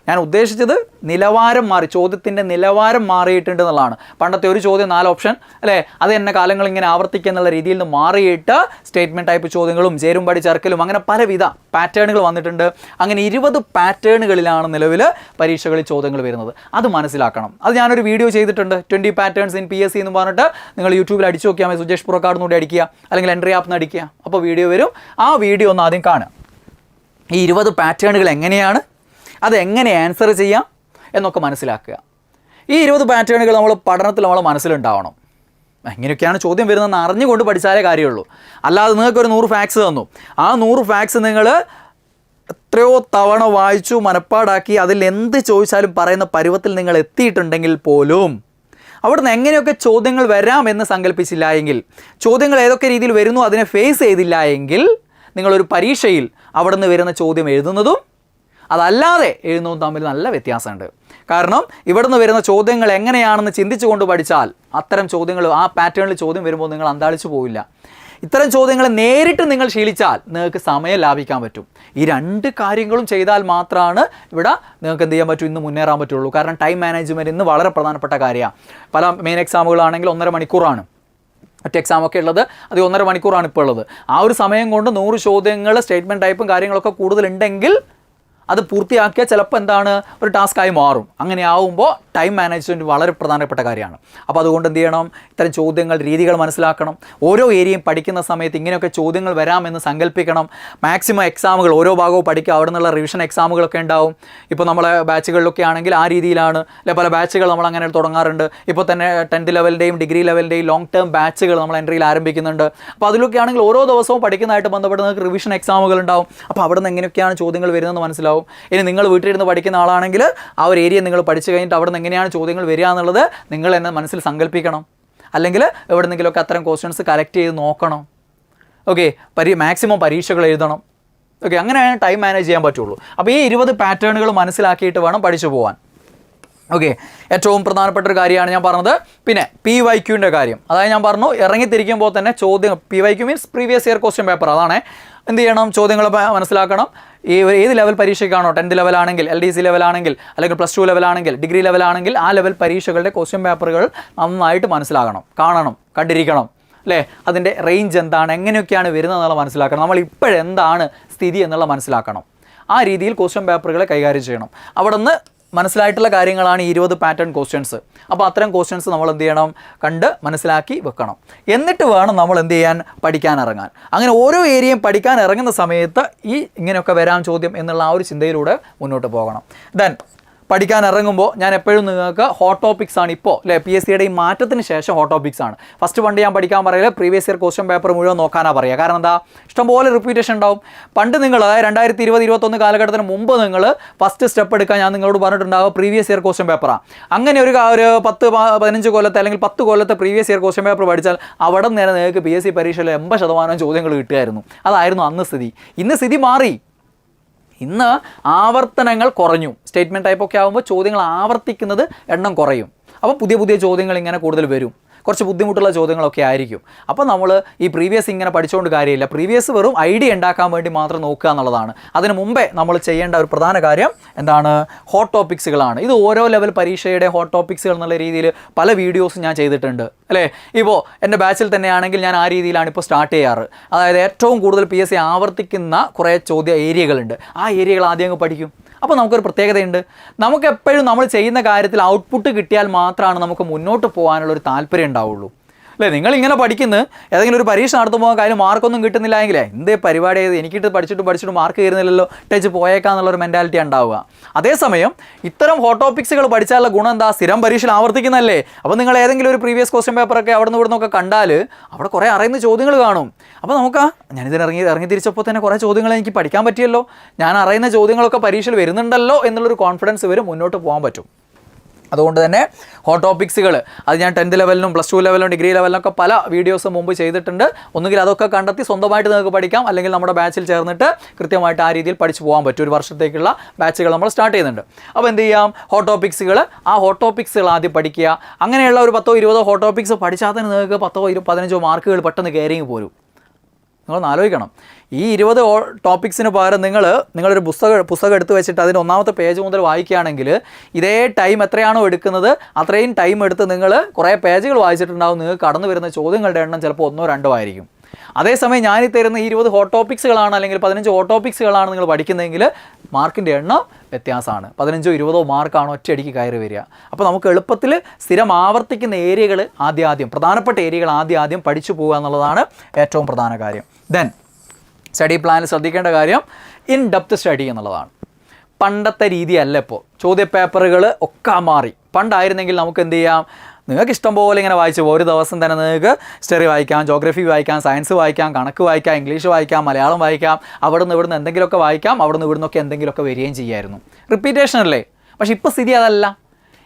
ഞാൻ ഉദ്ദേശിച്ചത് നിലവാരം മാറി, ചോദ്യത്തിൻ്റെ നിലവാരം മാറിയിട്ടുണ്ട് എന്നുള്ളതാണ്. പണ്ടത്തെ ഒരു ചോദ്യം 4 ഓപ്ഷൻ അല്ലേ, അത് തന്നെ കാലങ്ങൾ ഇങ്ങനെ ആവർത്തിക്കുക എന്നുള്ള രീതിയിൽ നിന്ന് മാറിയിട്ട് സ്റ്റേറ്റ്മെൻറ്റ് ടൈപ്പ് ചോദ്യങ്ങളും ചേരുംപടി ചേർക്കലും അങ്ങനെ പലവിധ പാറ്റേണുകൾ വന്നിട്ടുണ്ട്. അങ്ങനെ 20 പാറ്റേണുകളിലാണ് നിലവിൽ പരീക്ഷകളിൽ ചോദ്യങ്ങൾ വരുന്നത്. അത് മനസ്സിലാക്കണം. അത് ഞാനൊരു വീഡിയോ ചെയ്തിട്ടുണ്ട്, 20 പാറ്റേൺസ് ഇൻ PSC എന്ന് പറഞ്ഞിട്ട്. നിങ്ങൾ യൂട്യൂബിൽ അടിച്ചു നോക്കിയാൽ മതി, സുജേഷ് പുറക്കാട് കൂടി അടിക്കുക, അല്ലെങ്കിൽ എൻട്രി ആപ്പ് നിന്ന് അടിക്കുക, അപ്പോൾ വീഡിയോ വരും. ആ വീഡിയോ ഒന്ന് ആദ്യം കാണുക. ഈ 20 പാറ്റേണുകൾ എങ്ങനെയാണ്, അതെങ്ങനെ ആൻസർ ചെയ്യാം എന്നൊക്കെ മനസ്സിലാക്കുക. ഈ 20 പാറ്റേണുകൾ നമ്മൾ പഠനത്തിൽ നമ്മളെ മനസ്സിലുണ്ടാവണം. എങ്ങനെയൊക്കെയാണ് ചോദ്യം വരുന്നതെന്ന് അറിഞ്ഞുകൊണ്ട് പഠിച്ചാലേ കാര്യമുള്ളൂ. അല്ലാതെ നിങ്ങൾക്കൊരു 100 ഫാക്ട്സ് തന്നു, ആ 100 ഫാക്ട്സ് നിങ്ങൾ എത്രയോ തവണ വായിച്ചു മനപ്പാടാക്കി അതിൽ എന്ത് ചോദിച്ചാലും പറയുന്ന പരുവത്തിൽ നിങ്ങൾ എത്തിയിട്ടുണ്ടെങ്കിൽ പോലും അവിടുന്ന് എങ്ങനെയൊക്കെ ചോദ്യങ്ങൾ വരാമെന്ന് സങ്കല്പിച്ചില്ല എങ്കിൽ, ചോദ്യങ്ങൾ ഏതൊക്കെ രീതിയിൽ വരുന്നു അതിനെ ഫേസ് ചെയ്തില്ല എങ്കിൽ, നിങ്ങളൊരു പരീക്ഷയിൽ അവിടുന്ന് വരുന്ന ചോദ്യം എഴുതുന്നതും അതല്ലാതെ എഴുതുന്നതും തമ്മിൽ നല്ല വ്യത്യാസമുണ്ട്. കാരണം ഇവിടുന്ന് വരുന്ന ചോദ്യങ്ങൾ എങ്ങനെയാണെന്ന് ചിന്തിച്ചു കൊണ്ട് പഠിച്ചാൽ അത്തരം ചോദ്യങ്ങൾ, ആ പാറ്റേണിൽ ചോദ്യം വരുമ്പോൾ നിങ്ങൾ അന്താളിച്ചു പോവില്ല. ഇത്തരം ചോദ്യങ്ങൾ നേരിട്ട് നിങ്ങൾ ശീലിച്ചാൽ നിങ്ങൾക്ക് സമയം ലാഭിക്കാൻ പറ്റും. ഈ 2 കാര്യങ്ങളും ചെയ്താൽ മാത്രമാണ് ഇവിടെ നിങ്ങൾക്ക് എന്ത് ചെയ്യാൻ പറ്റും, ഇന്ന് മുന്നേറാൻ പറ്റുള്ളൂ. കാരണം ടൈം മാനേജ്മെൻറ്റ് ഇന്ന് വളരെ പ്രധാനപ്പെട്ട കാര്യമാണ്. പല മെയിൻ എക്സാമുകളാണെങ്കിൽ 1.5 മണിക്കൂറാണ്. മറ്റ് എക്സാമൊക്കെ ഉള്ളത് അത് 1.5 മണിക്കൂറാണ് ഇപ്പോൾ ഉള്ളത്. ആ ഒരു സമയം കൊണ്ട് 100 ചോദ്യങ്ങൾ സ്റ്റേറ്റ്മെൻറ്റ് ടൈപ്പും കാര്യങ്ങളൊക്കെ കൂടുതലുണ്ടെങ്കിൽ അത് പൂർത്തിയാക്കിയാൽ ചിലപ്പോൾ എന്താണ് ഒരു ടാസ്ക്കായി മാറും. അങ്ങനെ ആവുമ്പോൾ ടൈം മാനേജ്മെൻറ്റ് വളരെ പ്രധാനപ്പെട്ട കാര്യമാണ്. അപ്പോൾ അതുകൊണ്ട് എന്ത് ചെയ്യണം, ഇത്തരം ചോദ്യങ്ങൾ രീതികൾ മനസ്സിലാക്കണം. ഓരോ ഏരിയയും പഠിക്കുന്ന സമയത്ത് ഇങ്ങനെയൊക്കെ ചോദ്യങ്ങൾ വരാമെന്ന് സങ്കല്പിക്കണം. മാക്സിമം എക്സാമുകൾ ഓരോ ഭാഗവും പഠിക്കുക. അവിടെ നിന്നുള്ള റിവിഷൻ എക്സാമുകളൊക്കെ ഉണ്ടാവും. ഇപ്പോൾ നമ്മളെ ബാച്ചുകളിലൊക്കെ ആണെങ്കിൽ ആ രീതിയിലാണ് അല്ലെ, പല ബാച്ചുകൾ നമ്മൾ അങ്ങനെ തുടങ്ങാറുണ്ട്. ഇപ്പോൾ തന്നെ 10th ലെവലിൻ്റെയും ഡിഗ്രി ലെവലിൻ്റെയും ലോങ് ടേം ബാച്ചുകൾ നമ്മൾ എൻട്രിയിൽ ആരംഭിക്കുന്നുണ്ട്. അപ്പോൾ അതിലൊക്കെ ആണെങ്കിൽ ഓരോ ദിവസവും പഠിക്കുന്നതായിട്ട് ബന്ധപ്പെട്ട് നിങ്ങൾക്ക് റിവിഷൻ എക്സാമുകൾ ഉണ്ടാവും. അപ്പോൾ അവിടെ നിന്ന് എങ്ങനെയൊക്കെയാണ് ചോദ്യങ്ങൾ വരുന്നതെന്ന് മനസ്സിലാവും. ഇനി നിങ്ങൾ വീട്ടിലിരുന്ന് പഠിക്കുന്ന ആളാണെങ്കിൽ ആ ഒരു ഏരിയ നിങ്ങൾ പഠിച്ചു കഴിഞ്ഞിട്ട് അവിടെ നിന്ന് എങ്ങനെയാണ് ചോദ്യങ്ങൾ വരിക എന്നുള്ളത് നിങ്ങൾ തന്നെ മനസ്സിൽ സങ്കല്പിക്കണം. അല്ലെങ്കിൽ എവിടെ നിന്നെങ്കിലുമൊക്കെ അത്തരം ക്വസ്റ്റ്യൻസ് കളക്ട് ചെയ്ത് നോക്കണം. ഓക്കെ, മാക്സിമം പരീക്ഷകൾ എഴുതണം. ഓക്കെ, അങ്ങനെയാണ് ടൈം മാനേജ് ചെയ്യാൻ പറ്റുള്ളൂ. അപ്പോൾ ഈ 20 പാറ്റേണുകൾ മനസ്സിലാക്കിയിട്ട് വേണം പഠിച്ചു പോകാൻ. ഓക്കെ, ഏറ്റവും പ്രധാനപ്പെട്ട ഒരു കാര്യമാണ് ഞാൻ പറഞ്ഞത്. പിന്നെ PYQൻ്റെ കാര്യം, അതായത് ഞാൻ പറഞ്ഞു ഇറങ്ങിത്തിരിക്കുമ്പോൾ തന്നെ ചോദ്യം, PYQ means previous year question paper. അതാണ് എന്ത് ചെയ്യണം, ചോദ്യങ്ങൾ മനസ്സിലാക്കണം. ഏത് ലെവൽ പരീക്ഷയ്ക്കാണോ, 10th ലെവലാണെങ്കിൽ, LDC ലെവലാണെങ്കിൽ, അല്ലെങ്കിൽ +2 ലെവലാണെങ്കിൽ, ഡിഗ്രി ലെവലാണെങ്കിൽ ആ ലെവൽ പരീക്ഷകളുടെ ക്വസ്റ്റ്യൻ പേപ്പറുകൾ നന്നായിട്ട് മനസ്സിലാക്കണം, കാണണം, കണ്ടിരിക്കണം അല്ലേ. അതിൻ്റെ റേഞ്ച് എന്താണ്, എങ്ങനെയൊക്കെയാണ് വരുന്നത് എന്നുള്ള മനസ്സിലാക്കണം. നമ്മൾ ഇപ്പോഴെന്താണ് സ്ഥിതി എന്നുള്ള മനസ്സിലാക്കണം. ആ രീതിയിൽ ക്വസ്റ്റ്യൻ പേപ്പറുകളെ കൈകാര്യം ചെയ്യണം. അവിടെ നിന്ന് മനസ്സിലായിട്ടുള്ള കാര്യങ്ങളാണ് ഈ 20 പാറ്റേൺ ക്വസ്റ്റ്യൻസ്. അപ്പോൾ അത്തരം ക്വസ്റ്റ്യൻസ് നമ്മൾ എന്ത് ചെയ്യണം, കണ്ട് മനസ്സിലാക്കി വെക്കണം. എന്നിട്ട് വേണം നമ്മൾ എന്ത് ചെയ്യാൻ, പഠിക്കാൻ ഇറങ്ങാൻ. അങ്ങനെ ഓരോ ഏരിയയും പഠിക്കാൻ ഇറങ്ങുന്ന സമയത്ത് ഈ ഇങ്ങനെയൊക്കെ വരാൻ ചോദ്യം എന്നുള്ള ആ ഒരു ചിന്തയിലൂടെ മുന്നോട്ട് പോകണം. ദെൻ പഠിക്കാൻ ഇറങ്ങുമ്പോൾ ഞാൻ എപ്പോഴും നിങ്ങൾക്ക് ഹോട്ട് ടോപ്പിക്സ് ആണ് ഇപ്പോൾ അല്ലേ, PSCയുടെ ഈ മാറ്റത്തിന് ശേഷം ഹോട്ട് ടോപ്പിക്സ് ആണ്. പണ്ട് ഞാൻ പഠിക്കാൻ പറയില്ല, പ്രീവിയസ് ഇയർ ക്വസ്റ്റ്യൻ പേപ്പർ മുഴുവൻ നോക്കാനാണ് പറയുക. കാരണം എന്താ, ഇഷ്ടംപോലെ റിപ്പീറ്റേഷൻ ഉണ്ടാവും. പണ്ട് നിങ്ങൾ അതായത് 2020-21 കാലഘട്ടത്തിന് മുമ്പ് നിങ്ങൾ ഫസ്റ്റ് സ്റ്റെപ്പ് എടുക്കാൻ ഞാൻ നിങ്ങളോട് പറഞ്ഞിട്ടുണ്ടാവുക പ്രീവിയസ് ഇയർ ക്വസ്റ്റ്യൻ പേപ്പറാണ്. അങ്ങനെ ഒരു 10-15 കൊല്ലത്തെ അല്ലെങ്കിൽ 10 കൊല്ലത്തെ പ്രീവിയസ് ഇയർ ക്വസ്റ്റ്യൻ പേപ്പർ പഠിച്ചാൽ അവിടെ നേരെ നിങ്ങൾക്ക് PSC പരീക്ഷയിൽ 80% ചോദ്യങ്ങൾ കിട്ടുമായിരുന്നു. അതായിരുന്നു അന്ന് സ്ഥിതി. ഇന്ന് സ്ഥിതി മാറി. ഇന്ന് ആവർത്തനങ്ങൾ കുറഞ്ഞു. സ്റ്റേറ്റ്മെൻറ്റ് ടൈപ്പൊക്കെ ആകുമ്പോൾ ചോദ്യങ്ങൾ ആവർത്തിക്കുന്നത് എണ്ണം കുറയും. അപ്പോൾ പുതിയ പുതിയ ചോദ്യങ്ങൾ ഇങ്ങനെ കൂടുതൽ വരും. കുറച്ച് ബുദ്ധിമുട്ടുള്ള ചോദ്യങ്ങളൊക്കെ ആയിരിക്കും. അപ്പോൾ നമ്മൾ ഈ പ്രീവിയസ് ഇങ്ങനെ പഠിച്ചുകൊണ്ട് കാര്യമില്ല. പ്രീവിയസ് വെറും ഐഡിയ ഉണ്ടാക്കാൻ വേണ്ടി മാത്രം നോക്കുക എന്നുള്ളതാണ്. അതിന് മുമ്പേ നമ്മൾ ചെയ്യേണ്ട ഒരു പ്രധാന കാര്യം എന്താണ്, ഹോട്ട് ടോപ്പിക്സുകളാണ്. ഇത് ഓരോ ലെവൽ പരീക്ഷയുടെ ഹോട്ട് ടോപ്പിക്സുകൾ എന്നുള്ള രീതിയിൽ പല വീഡിയോസും ഞാൻ ചെയ്തിട്ടുണ്ട് അല്ലേ. ഇപ്പോൾ എൻ്റെ ബാച്ചിൽ തന്നെയാണെങ്കിൽ ഞാൻ ആ രീതിയിലാണ് ഇപ്പോൾ സ്റ്റാർട്ട് ചെയ്യാറ്. അതായത് ഏറ്റവും കൂടുതൽ PSC ആവർത്തിക്കുന്ന കുറേ ചോദ്യ ഏരിയകളുണ്ട്. ആ ഏരിയകൾ ആദ്യം അങ്ങ് പഠിക്കും. അപ്പോൾ നമുക്കൊരു പ്രത്യേകതയുണ്ട്, നമുക്ക് എപ്പോഴും നമ്മൾ ചെയ്യുന്ന കാര്യത്തിൽ ഔട്ട്പുട്ട് കിട്ടിയാൽ മാത്രമാണ് നമുക്ക് മുന്നോട്ട് പോകാനുള്ളൊരു താല്പര്യം ഉണ്ടാവുള്ളൂ. അല്ലേ? നിങ്ങളിങ്ങനെ പഠിക്കുന്നു, ഏതെങ്കിലും ഒരു പരീക്ഷ നടത്തുമ്പോൾ അതിന് മാർക്കൊന്നും കിട്ടുന്നില്ല എങ്കിലേ എന്തേ പരിപാടി ചെയ്ത് എനിക്കിട്ട് പഠിച്ചിട്ട് മാർക്ക് കയറുന്നില്ലല്ലോ, ടച്ച് പോയേക്കാന്നുള്ളൊരു മെൻറ്റാലിറ്റി ഉണ്ടാവുക. അതേസമയം ഇത്തരം ഹോട്ട് ടോപ്പിക്സുകൾ പഠിച്ചാലുള്ള ഗുണം എന്താ? സ്ഥിരം പരീക്ഷയിൽ ആവർത്തിക്കുന്നതല്ലേ. അപ്പോൾ നിങ്ങൾ ഏതെങ്കിലും ഒരു പ്രീവിയസ് ക്വസ്റ്റ്യൻ പേപ്പറൊക്കെ അവിടെ നിന്ന് ഇവിടെ നിന്നൊക്കെ കണ്ടാൽ അവിടെ കുറേ അറിയുന്ന ചോദ്യങ്ങൾ കാണും. അപ്പോൾ ഞാനിതിന് ഇറങ്ങി തിരിച്ചപ്പോൾ തന്നെ കുറേ ചോദ്യങ്ങൾ എനിക്ക് പഠിക്കാൻ പറ്റിയല്ലോ, ഞാൻ അറിയുന്ന ചോദ്യങ്ങളൊക്കെ പരീക്ഷയിൽ വരുന്നുണ്ടല്ലോ എന്നുള്ളൊരു കോൺഫിഡൻസ് വരും, മുന്നോട്ട് പോകാൻ പറ്റും. അതുകൊണ്ട് തന്നെ ഹോട്ട് ടോപ്പിക്സുകൾ അത് ഞാൻ 10th ലെവലിനും +2 ലെവലിനും ഡിഗ്രി ലെവലിനൊക്കെ പല വീഡിയോസ് മുമ്പ് ചെയ്തിട്ടുണ്ട്. ഒന്നുകിൽ അതൊക്കെ കണ്ടെത്തി സ്വന്തമായിട്ട് നിങ്ങൾക്ക് പഠിക്കാം, അല്ലെങ്കിൽ നമ്മുടെ ബാച്ചിൽ ചേർന്നിട്ട് കൃത്യമായിട്ട് ആ രീതിയിൽ പഠിച്ചു പോകാൻ പറ്റും. ഒരു വർഷത്തേക്കുള്ള ബാച്ചുകൾ നമ്മൾ സ്റ്റാർട്ട് ചെയ്യുന്നുണ്ട്. അപ്പോൾ എന്ത് ചെയ്യാം? ഹോട്ട് ടോപ്പിക്സുകൾ, ആ ഹോട്ട് ടോപ്പിക്സുകൾ ആദ്യം പഠിക്കുക. അങ്ങനെയുള്ള ഒരു 10-20 ഹോട്ട് ടോപ്പിക്സ് പഠിച്ചാൽ തന്നെ നിങ്ങൾക്ക് 10-15 മാർക്കുകൾ പെട്ടെന്ന് കയറിങ് പോരും. നിങ്ങളൊന്ന് ആലോചിക്കണം. ഈ 20 ടോപ്പിക്സിന് പകരം നിങ്ങളൊരു പുസ്തകം എടുത്ത് വെച്ചിട്ട് അതിൻ്റെ 1ാമത്തെ പേജ് മുതൽ വായിക്കുകയാണെങ്കിൽ ഇതേ ടൈം എത്രയാണോ എടുക്കുന്നത് അത്രയും ടൈം എടുത്ത് നിങ്ങൾ കുറേ പേജുകൾ വായിച്ചിട്ടുണ്ടാവും. നിങ്ങൾക്ക് കടന്നു വരുന്ന ചോദ്യങ്ങളുടെ എണ്ണം ചിലപ്പോൾ 1-2 ആയിരിക്കും. അതേസമയം ഞാനീ തരുന്ന 20 ഹോട്ട് ടോപ്പിക്സുകളാണ് അല്ലെങ്കിൽ 15 ഹോട്ട് ടോപ്പിക്സുകളാണ് നിങ്ങൾ പഠിക്കുന്നതെങ്കിൽ മാർക്കിൻ്റെ എണ്ണം വ്യത്യാസമാണ്. 15-20 മാർക്കാണ് ഒറ്റയടിക്ക് കയറി വരിക. അപ്പോൾ നമുക്ക് എളുപ്പത്തിൽ സ്ഥിരം ആവർത്തിക്കുന്ന ഏരിയകൾ ആദ്യം പ്രധാനപ്പെട്ട ഏരിയകൾ ആദ്യം പഠിച്ചു പോകുക എന്നുള്ളതാണ് ഏറ്റവും പ്രധാന കാര്യം. ദെൻ സ്റ്റഡി പ്ലാനിൽ ശ്രദ്ധിക്കേണ്ട കാര്യം ഇൻ ഡെപ്ത് സ്റ്റഡി എന്നുള്ളതാണ്. പണ്ടത്തെ രീതിയല്ല ഇപ്പോൾ. ചോദ്യപേപ്പറുകൾ ഒക്കെ മാറി. പണ്ടായിരുന്നെങ്കിൽ നമുക്ക് എന്ത് ചെയ്യാം? നിങ്ങൾക്ക് ഇഷ്ടം പോലെ ഇങ്ങനെ വായിച്ചു പോകും. ഒരു ദിവസം തന്നെ നിങ്ങൾക്ക് ഹിസ്റ്ററി വായിക്കാം, ജോഗ്രഫി വായിക്കാം, സയൻസ് വായിക്കാം, കണക്ക് വായിക്കാം, ഇംഗ്ലീഷ് വായിക്കാം, മലയാളം വായിക്കാം, അവിടുന്ന് ഇവിടുന്ന് എന്തെങ്കിലുമൊക്കെ വായിക്കാം, അവിടുന്ന് ഇവിടുന്നൊക്കെ എന്തെങ്കിലുമൊക്കെ വരികയും ചെയ്യായിരുന്നു. റിപ്പീറ്റേഷൻ അല്ലേ? പക്ഷെ ഇപ്പോൾ സ്ഥിതി അതല്ല.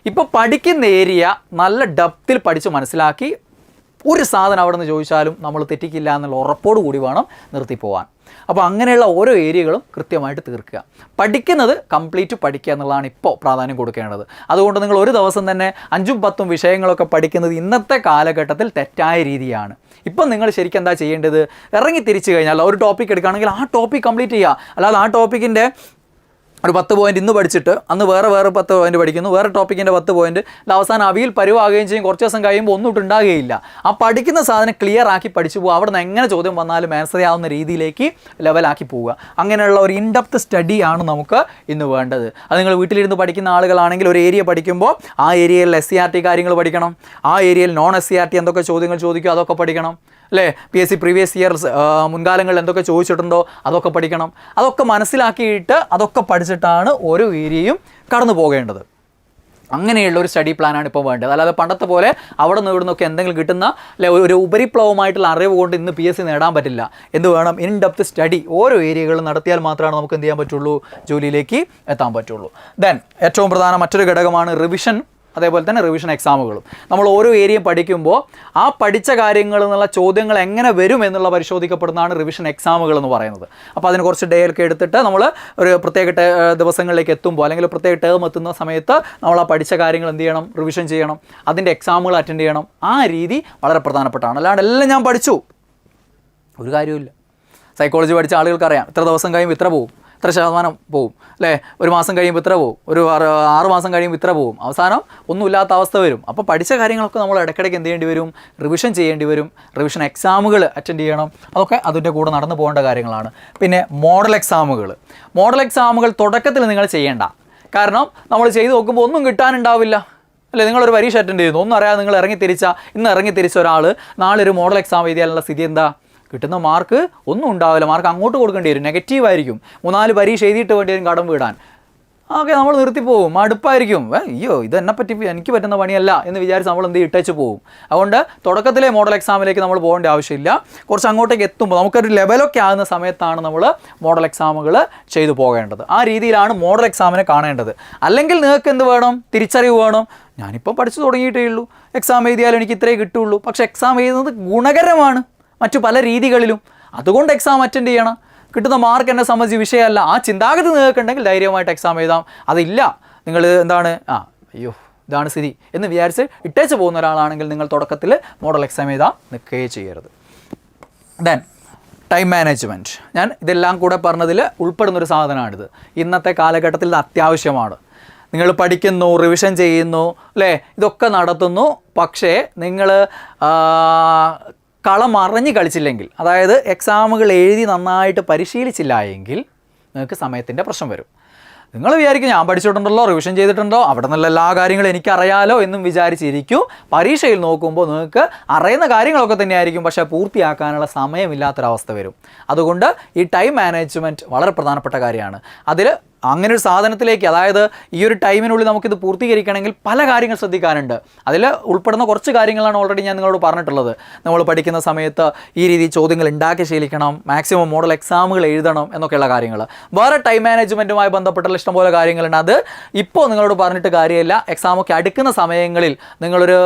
ഇപ്പോൾ പഠിക്കുന്ന ഏരിയ നല്ല ഡെപ്തിൽ പഠിച്ച് മനസ്സിലാക്കി ഒരു സാധനം അവിടെ നിന്ന് ചോദിച്ചാലും നമ്മൾ തെറ്റിക്കില്ല എന്നുള്ള ഉറപ്പോട് കൂടി വേണം നിർത്തിപ്പോവാൻ. അപ്പോൾ അങ്ങനെയുള്ള ഓരോ ഏരിയകളും കൃത്യമായിട്ട് തീർക്കുക. പഠിക്കുന്നത് കംപ്ലീറ്റ് പഠിക്കുക എന്നുള്ളതാണ് ഇപ്പോൾ പ്രാധാന്യം കൊടുക്കേണ്ടത്. അതുകൊണ്ട് നിങ്ങൾ ഒരു ദിവസം തന്നെ 5-10 വിഷയങ്ങളൊക്കെ പഠിക്കുന്നത് ഇന്നത്തെ കാലഘട്ടത്തിൽ തെറ്റായ രീതിയാണ്. ഇപ്പം നിങ്ങൾ ശരിക്കും എന്താ ചെയ്യേണ്ടത്? ഇറങ്ങി തിരിച്ചു കഴിഞ്ഞാൽ ഒരു ടോപ്പിക് എടുക്കുകയാണെങ്കിൽ ആ ടോപ്പിക് കംപ്ലീറ്റ് ചെയ്യുക. അല്ലാതെ ആ ടോപ്പിക്കിൻ്റെ ഒരു 10 പോയിന്റ് ഇന്ന് പഠിച്ചിട്ട് അന്ന് വേറെ 10 പോയിന്റ് പഠിക്കുന്നു, വേറെ ടോപ്പിക്കിൻ്റെ 10 പോയിന്റ്, അവസാനം അവിയിൽ പരുവാകുകയും ചെയ്യും. കുറച്ച് ദിവസം കഴിയുമ്പോൾ ഒന്നും ഉണ്ടാകുകയില്ല. ആ പഠിക്കുന്ന സാധനം ക്ലിയർ ആക്കി പഠിച്ചു പോകുക. അവിടെ നിന്ന് എങ്ങനെ ചോദ്യം വന്നാലും ആൻസർ ചെയ്യാവുന്ന രീതിയിലേക്ക് ലെവലാക്കി പോവുക. അങ്ങനെയുള്ള ഒരു ഇൻഡെപ്ത് സ്റ്റഡിയാണ് നമുക്ക് ഇന്ന് വേണ്ടത്. അത് നിങ്ങൾ വീട്ടിലിരുന്ന് പഠിക്കുന്ന ആളുകളാണെങ്കിൽ ഒരു ഏരിയ പഠിക്കുമ്പോൾ ആ ഏരിയയിൽ SCERT കാര്യങ്ങൾ പഠിക്കണം, ആ ഏരിയയിൽ നോൺ SCERT എന്തൊക്കെ ചോദ്യങ്ങൾ ചോദിക്കുക അതൊക്കെ പഠിക്കണം, അല്ലേ? PSC പ്രീവിയസ് ഇയർസ് മുൻകാലങ്ങളിൽ എന്തൊക്കെ ചോദിച്ചിട്ടുണ്ടോ അതൊക്കെ പഠിക്കണം. അതൊക്കെ മനസ്സിലാക്കിയിട്ട് അതൊക്കെ പഠിച്ചിട്ടാണ് ഓരോ ഏരിയയും കടന്നു പോകേണ്ടത്. അങ്ങനെയുള്ള ഒരു സ്റ്റഡി പ്ലാനാണ് ഇപ്പോൾ വേണ്ടത്. അല്ലാതെ പണ്ടത്തെ പോലെ അവിടെ നിന്ന് ഇവിടെ നിന്നൊക്കെ എന്തെങ്കിലും കിട്ടുന്ന അല്ലെ ഒരു ഉപരിപ്ലവമായിട്ടുള്ള അറിവ് കൊണ്ട് ഇന്ന് PSC നേടാൻ പറ്റില്ല. എന്ത് വേണം? ഇൻ ഡെപ്ത് സ്റ്റഡി ഓരോ ഏരിയകളും നടത്തിയാൽ മാത്രമാണ് നമുക്ക് എന്ത് ചെയ്യാൻ പറ്റുള്ളൂ? ജോലിയിലേക്ക് എത്താൻ പറ്റുള്ളൂ. ദെൻ ഏറ്റവും പ്രധാന മറ്റൊരു ഘടകമാണ് റിവിഷൻ. അതേപോലെ തന്നെ റിവിഷൻ എക്സാമുകളും. നമ്മൾ ഓരോ ഏരിയയും പഠിക്കുമ്പോൾ ആ പഠിച്ച കാര്യങ്ങളിൽ നിന്നുള്ള ചോദ്യങ്ങൾ എങ്ങനെ വരും എന്നുള്ള പരിശോധിക്കപ്പെടുന്നതാണ് റിവിഷൻ എക്സാമുകൾ എന്ന് പറയുന്നത്. അപ്പോൾ അതിന് കുറച്ച് ഡേ ഒക്കെ എടുത്തിട്ട് നമ്മൾ ഒരു പ്രത്യേക ദിവസങ്ങളിലേക്ക് എത്തുമ്പോൾ അല്ലെങ്കിൽ പ്രത്യേക ടേം എത്തുന്ന സമയത്ത് നമ്മൾ ആ പഠിച്ച കാര്യങ്ങൾ എന്ത് ചെയ്യണം? റിവിഷൻ ചെയ്യണം. അതിൻ്റെ എക്സാമുകൾ അറ്റൻഡ് ചെയ്യണം. ആ രീതി വളരെ പ്രധാനപ്പെട്ടാണ്. അല്ലാണ്ട് എല്ലാം ഞാൻ പഠിച്ചു ഒരു കാര്യമില്ല. സൈക്കോളജി പഠിച്ച ആളുകൾക്കറിയാം ഇത്ര ദിവസം കഴിയുമ്പോൾ ഇത്ര പോവും, ഇത്ര ശതമാനം പോവും, അല്ലേ? ഒരു മാസം കഴിയുമ്പോൾ ഇത്ര പോവും, ഒരു 6 മാസം കഴിയുമ്പോൾ ഇത്ര പോവും, അവസാനം ഒന്നുമില്ലാത്ത അവസ്ഥ വരും. അപ്പോൾ പഠിച്ച കാര്യങ്ങളൊക്കെ നമ്മൾ ഇടയ്ക്കിടയ്ക്ക് എന്ത് ചെയ്യേണ്ടി വരും? റിവിഷൻ ചെയ്യേണ്ടി വരും. റിവിഷൻ എക്സാമുകൾ അറ്റൻഡ് ചെയ്യണം. അതൊക്കെ അതിൻ്റെ കൂടെ നടന്നു പോകേണ്ട കാര്യങ്ങളാണ്. പിന്നെ മോഡൽ എക്സാമുകൾ തുടക്കത്തിൽ നിങ്ങൾ ചെയ്യേണ്ട. കാരണം നമ്മൾ ചെയ്ത് നോക്കുമ്പോൾ ഒന്നും കിട്ടാനുണ്ടാവില്ല, അല്ലേ? നിങ്ങളൊരു പരീക്ഷ അറ്റൻഡ് ചെയ്യുന്നു, ഒന്നും അറിയാതെ നിങ്ങൾ ഇന്ന് ഇറങ്ങിത്തിരിച്ച ഒരാൾ നാളെ ഒരു മോഡൽ എക്സാം എഴുതിയാലുള്ള സ്ഥിതി എന്താ? കിട്ടുന്ന മാർക്ക് ഒന്നും ഉണ്ടാവില്ല. മാർക്ക് അങ്ങോട്ട് കൊടുക്കേണ്ടി വരും, നെഗറ്റീവായിരിക്കും. 3-4 പരീക്ഷ എഴുതിയിട്ട് വേണ്ടി വരും കടം വീടാൻ. ഓക്കെ, നമ്മൾ നിർത്തിപ്പോവും, മടുപ്പായിരിക്കും. അയ്യോ എനിക്ക് പറ്റുന്ന പണിയല്ല എന്ന് വിചാരിച്ച് നമ്മൾ എന്ത് ഇട്ടേച്ച് പോവും. അതുകൊണ്ട് തുടക്കത്തിലെ മോഡൽ എക്സാമിലേക്ക് നമ്മൾ പോകേണ്ട ആവശ്യമില്ല. കുറച്ച് അങ്ങോട്ടേക്ക് എത്തുമ്പോൾ നമുക്കൊരു ലെവലൊക്കെ ആകുന്ന സമയത്താണ് നമ്മൾ മോഡൽ എക്സാമുകൾ ചെയ്തു പോകേണ്ടത്. ആ രീതിയിലാണ് മോഡൽ എക്സാമിനെ കാണേണ്ടത്. അല്ലെങ്കിൽ നിങ്ങൾക്ക് എന്ത് വേണം? തിരിച്ചറിവ് വേണം. ഞാനിപ്പം പഠിച്ചു തുടങ്ങിയിട്ടേ ഉള്ളൂ, എക്സാം എഴുതിയാലും എനിക്ക് ഇത്രയേ കിട്ടുള്ളൂ. പക്ഷേ എക്സാം എഴുതുന്നത് ഗുണകരമാണ് മറ്റു പല രീതികളിലും. അതുകൊണ്ട് എക്സാം അറ്റൻഡ് ചെയ്യണം. കിട്ടുന്ന മാർക്ക് എന്നെ സംബന്ധിച്ച് വിഷയമല്ല. ആ ചിന്താഗതി നിങ്ങൾക്കുണ്ടെങ്കിൽ ധൈര്യമായിട്ട് എക്സാം എഴുതാം. അതില്ല, നിങ്ങൾ എന്താണ് അയ്യോ ഇതാണ് സ്ഥിതി എന്ന് വിചാരിച്ച് ഇട്ടേച്ച് പോകുന്ന ഒരാളാണെങ്കിൽ നിങ്ങൾ തുടക്കത്തിൽ മോഡൽ എക്സാം എഴുതാൻ നിൽക്കുകയേ ചെയ്യരുത്. Then time management. ഞാൻ ഇതെല്ലാം കൂടെ പറഞ്ഞതിൽ ഉൾപ്പെടുന്നൊരു സാധനമാണിത്. ഇന്നത്തെ കാലഘട്ടത്തിൽ ഇത് അത്യാവശ്യമാണ്. നിങ്ങൾ പഠിക്കുന്നു, റിവിഷൻ ചെയ്യുന്നു, അല്ലേ? ഇതൊക്കെ നടത്തുന്നു. പക്ഷേ നിങ്ങൾ കളം അറിഞ്ഞ് കളിച്ചില്ലെങ്കിൽ, അതായത് എക്സാമുകൾ എഴുതി നന്നായിട്ട് പരിശീലിച്ചില്ല എങ്കിൽ നിങ്ങൾക്ക് സമയത്തിൻ്റെ പ്രശ്നം വരും. നിങ്ങൾ വിചാരിക്കും ഞാൻ പഠിച്ചിട്ടുണ്ടല്ലോ, റിവിഷൻ ചെയ്തിട്ടുണ്ടോ, അവിടെ നിന്നുള്ള എല്ലാ കാര്യങ്ങളും എനിക്കറിയാലോ എന്നും വിചാരിച്ചിരിക്കും. പരീക്ഷയിൽ നോക്കുമ്പോൾ നിങ്ങൾക്ക് അറിയുന്ന കാര്യങ്ങളൊക്കെ തന്നെയായിരിക്കും, പക്ഷേ പൂർത്തിയാക്കാനുള്ള സമയമില്ലാത്തൊരവസ്ഥ വരും. അതുകൊണ്ട് ഈ ടൈം മാനേജ്മെൻറ്റ് വളരെ പ്രധാനപ്പെട്ട കാര്യമാണ്. അതിൽ അങ്ങനെ ഒരു സാധനത്തിലേക്ക്, അതായത് ഈ ഒരു ടൈമിനുള്ളിൽ നമുക്കിത് പൂർത്തീകരിക്കണമെങ്കിൽ പല കാര്യങ്ങൾ ശ്രദ്ധിക്കാനുണ്ട്. അതിൽ ഉൾപ്പെടുന്ന കുറച്ച് കാര്യങ്ങളാണ് ഓൾറെഡി ഞാൻ നിങ്ങളോട് പറഞ്ഞിട്ടുള്ളത്. നമ്മൾ പഠിക്കുന്ന സമയത്ത് ഈ രീതി ചോദ്യങ്ങൾ ഉണ്ടാക്കി ശീലിക്കണം, മാക്സിമം മോഡൽ എക്സാമുകൾ എഴുതണം എന്നൊക്കെയുള്ള കാര്യങ്ങൾ. വേറെ ടൈം മാനേജ്മെൻറ്റുമായി ബന്ധപ്പെട്ടുള്ള ഇഷ്ടംപോലെ കാര്യങ്ങളുണ്ട്. അത് ഇപ്പോൾ നിങ്ങളോട് പറഞ്ഞിട്ട് കാര്യമില്ല. എക്സാമൊക്കെ അടുക്കുന്ന സമയങ്ങളിൽ നിങ്ങളൊരു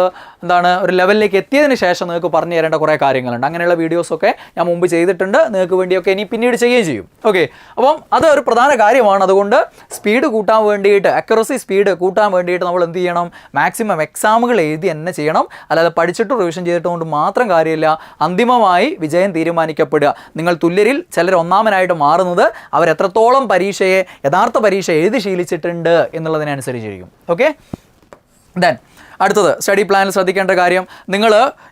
ഒരു ലെവലിലേക്ക് എത്തിയതിന് ശേഷം നിങ്ങൾക്ക് പറഞ്ഞു തരേണ്ട കുറേ കാര്യങ്ങളുണ്ട്. അങ്ങനെയുള്ള വീഡിയോസൊക്കെ ഞാൻ മുമ്പ് ചെയ്തിട്ടുണ്ട്. നിങ്ങൾക്ക് വേണ്ടിയൊക്കെ ഇനി പിന്നീട് ചെയ്യുകയും ചെയ്യും. ഓക്കെ, അപ്പം അത് ഒരു പ്രധാന കാര്യമാണ്. അതുകൊണ്ട് സ്പീഡ് കൂട്ടാൻ വേണ്ടിയിട്ട്, അക്യുറസി സ്പീഡ് കൂട്ടാൻ വേണ്ടിയിട്ട് നമ്മൾ എന്ത് ചെയ്യണം? മാക്സിമം എക്സാമുകൾ എഴുതി തന്നെ ചെയ്യണം. അല്ലാതെ പഠിച്ചിട്ടും റിവിഷൻ ചെയ്തിട്ടുകൊണ്ട് മാത്രം കാര്യമില്ല. അന്തിമമായി വിജയം തീരുമാനിക്കപ്പെടുക. നിങ്ങൾ തുല്യരിൽ ചിലർ ഒന്നാമനായിട്ട് മാറുന്നത് അവരെത്രത്തോളം യഥാർത്ഥ പരീക്ഷ എഴുതി ശീലിച്ചിട്ടുണ്ട് എന്നുള്ളതിനനുസരിച്ചിരിക്കും. ഓക്കെ, ദെൻ അടുത്തത് സ്റ്റഡി പ്ലാനിൽ ശ്രദ്ധിക്കേണ്ട കാര്യം, നിങ്ങൾ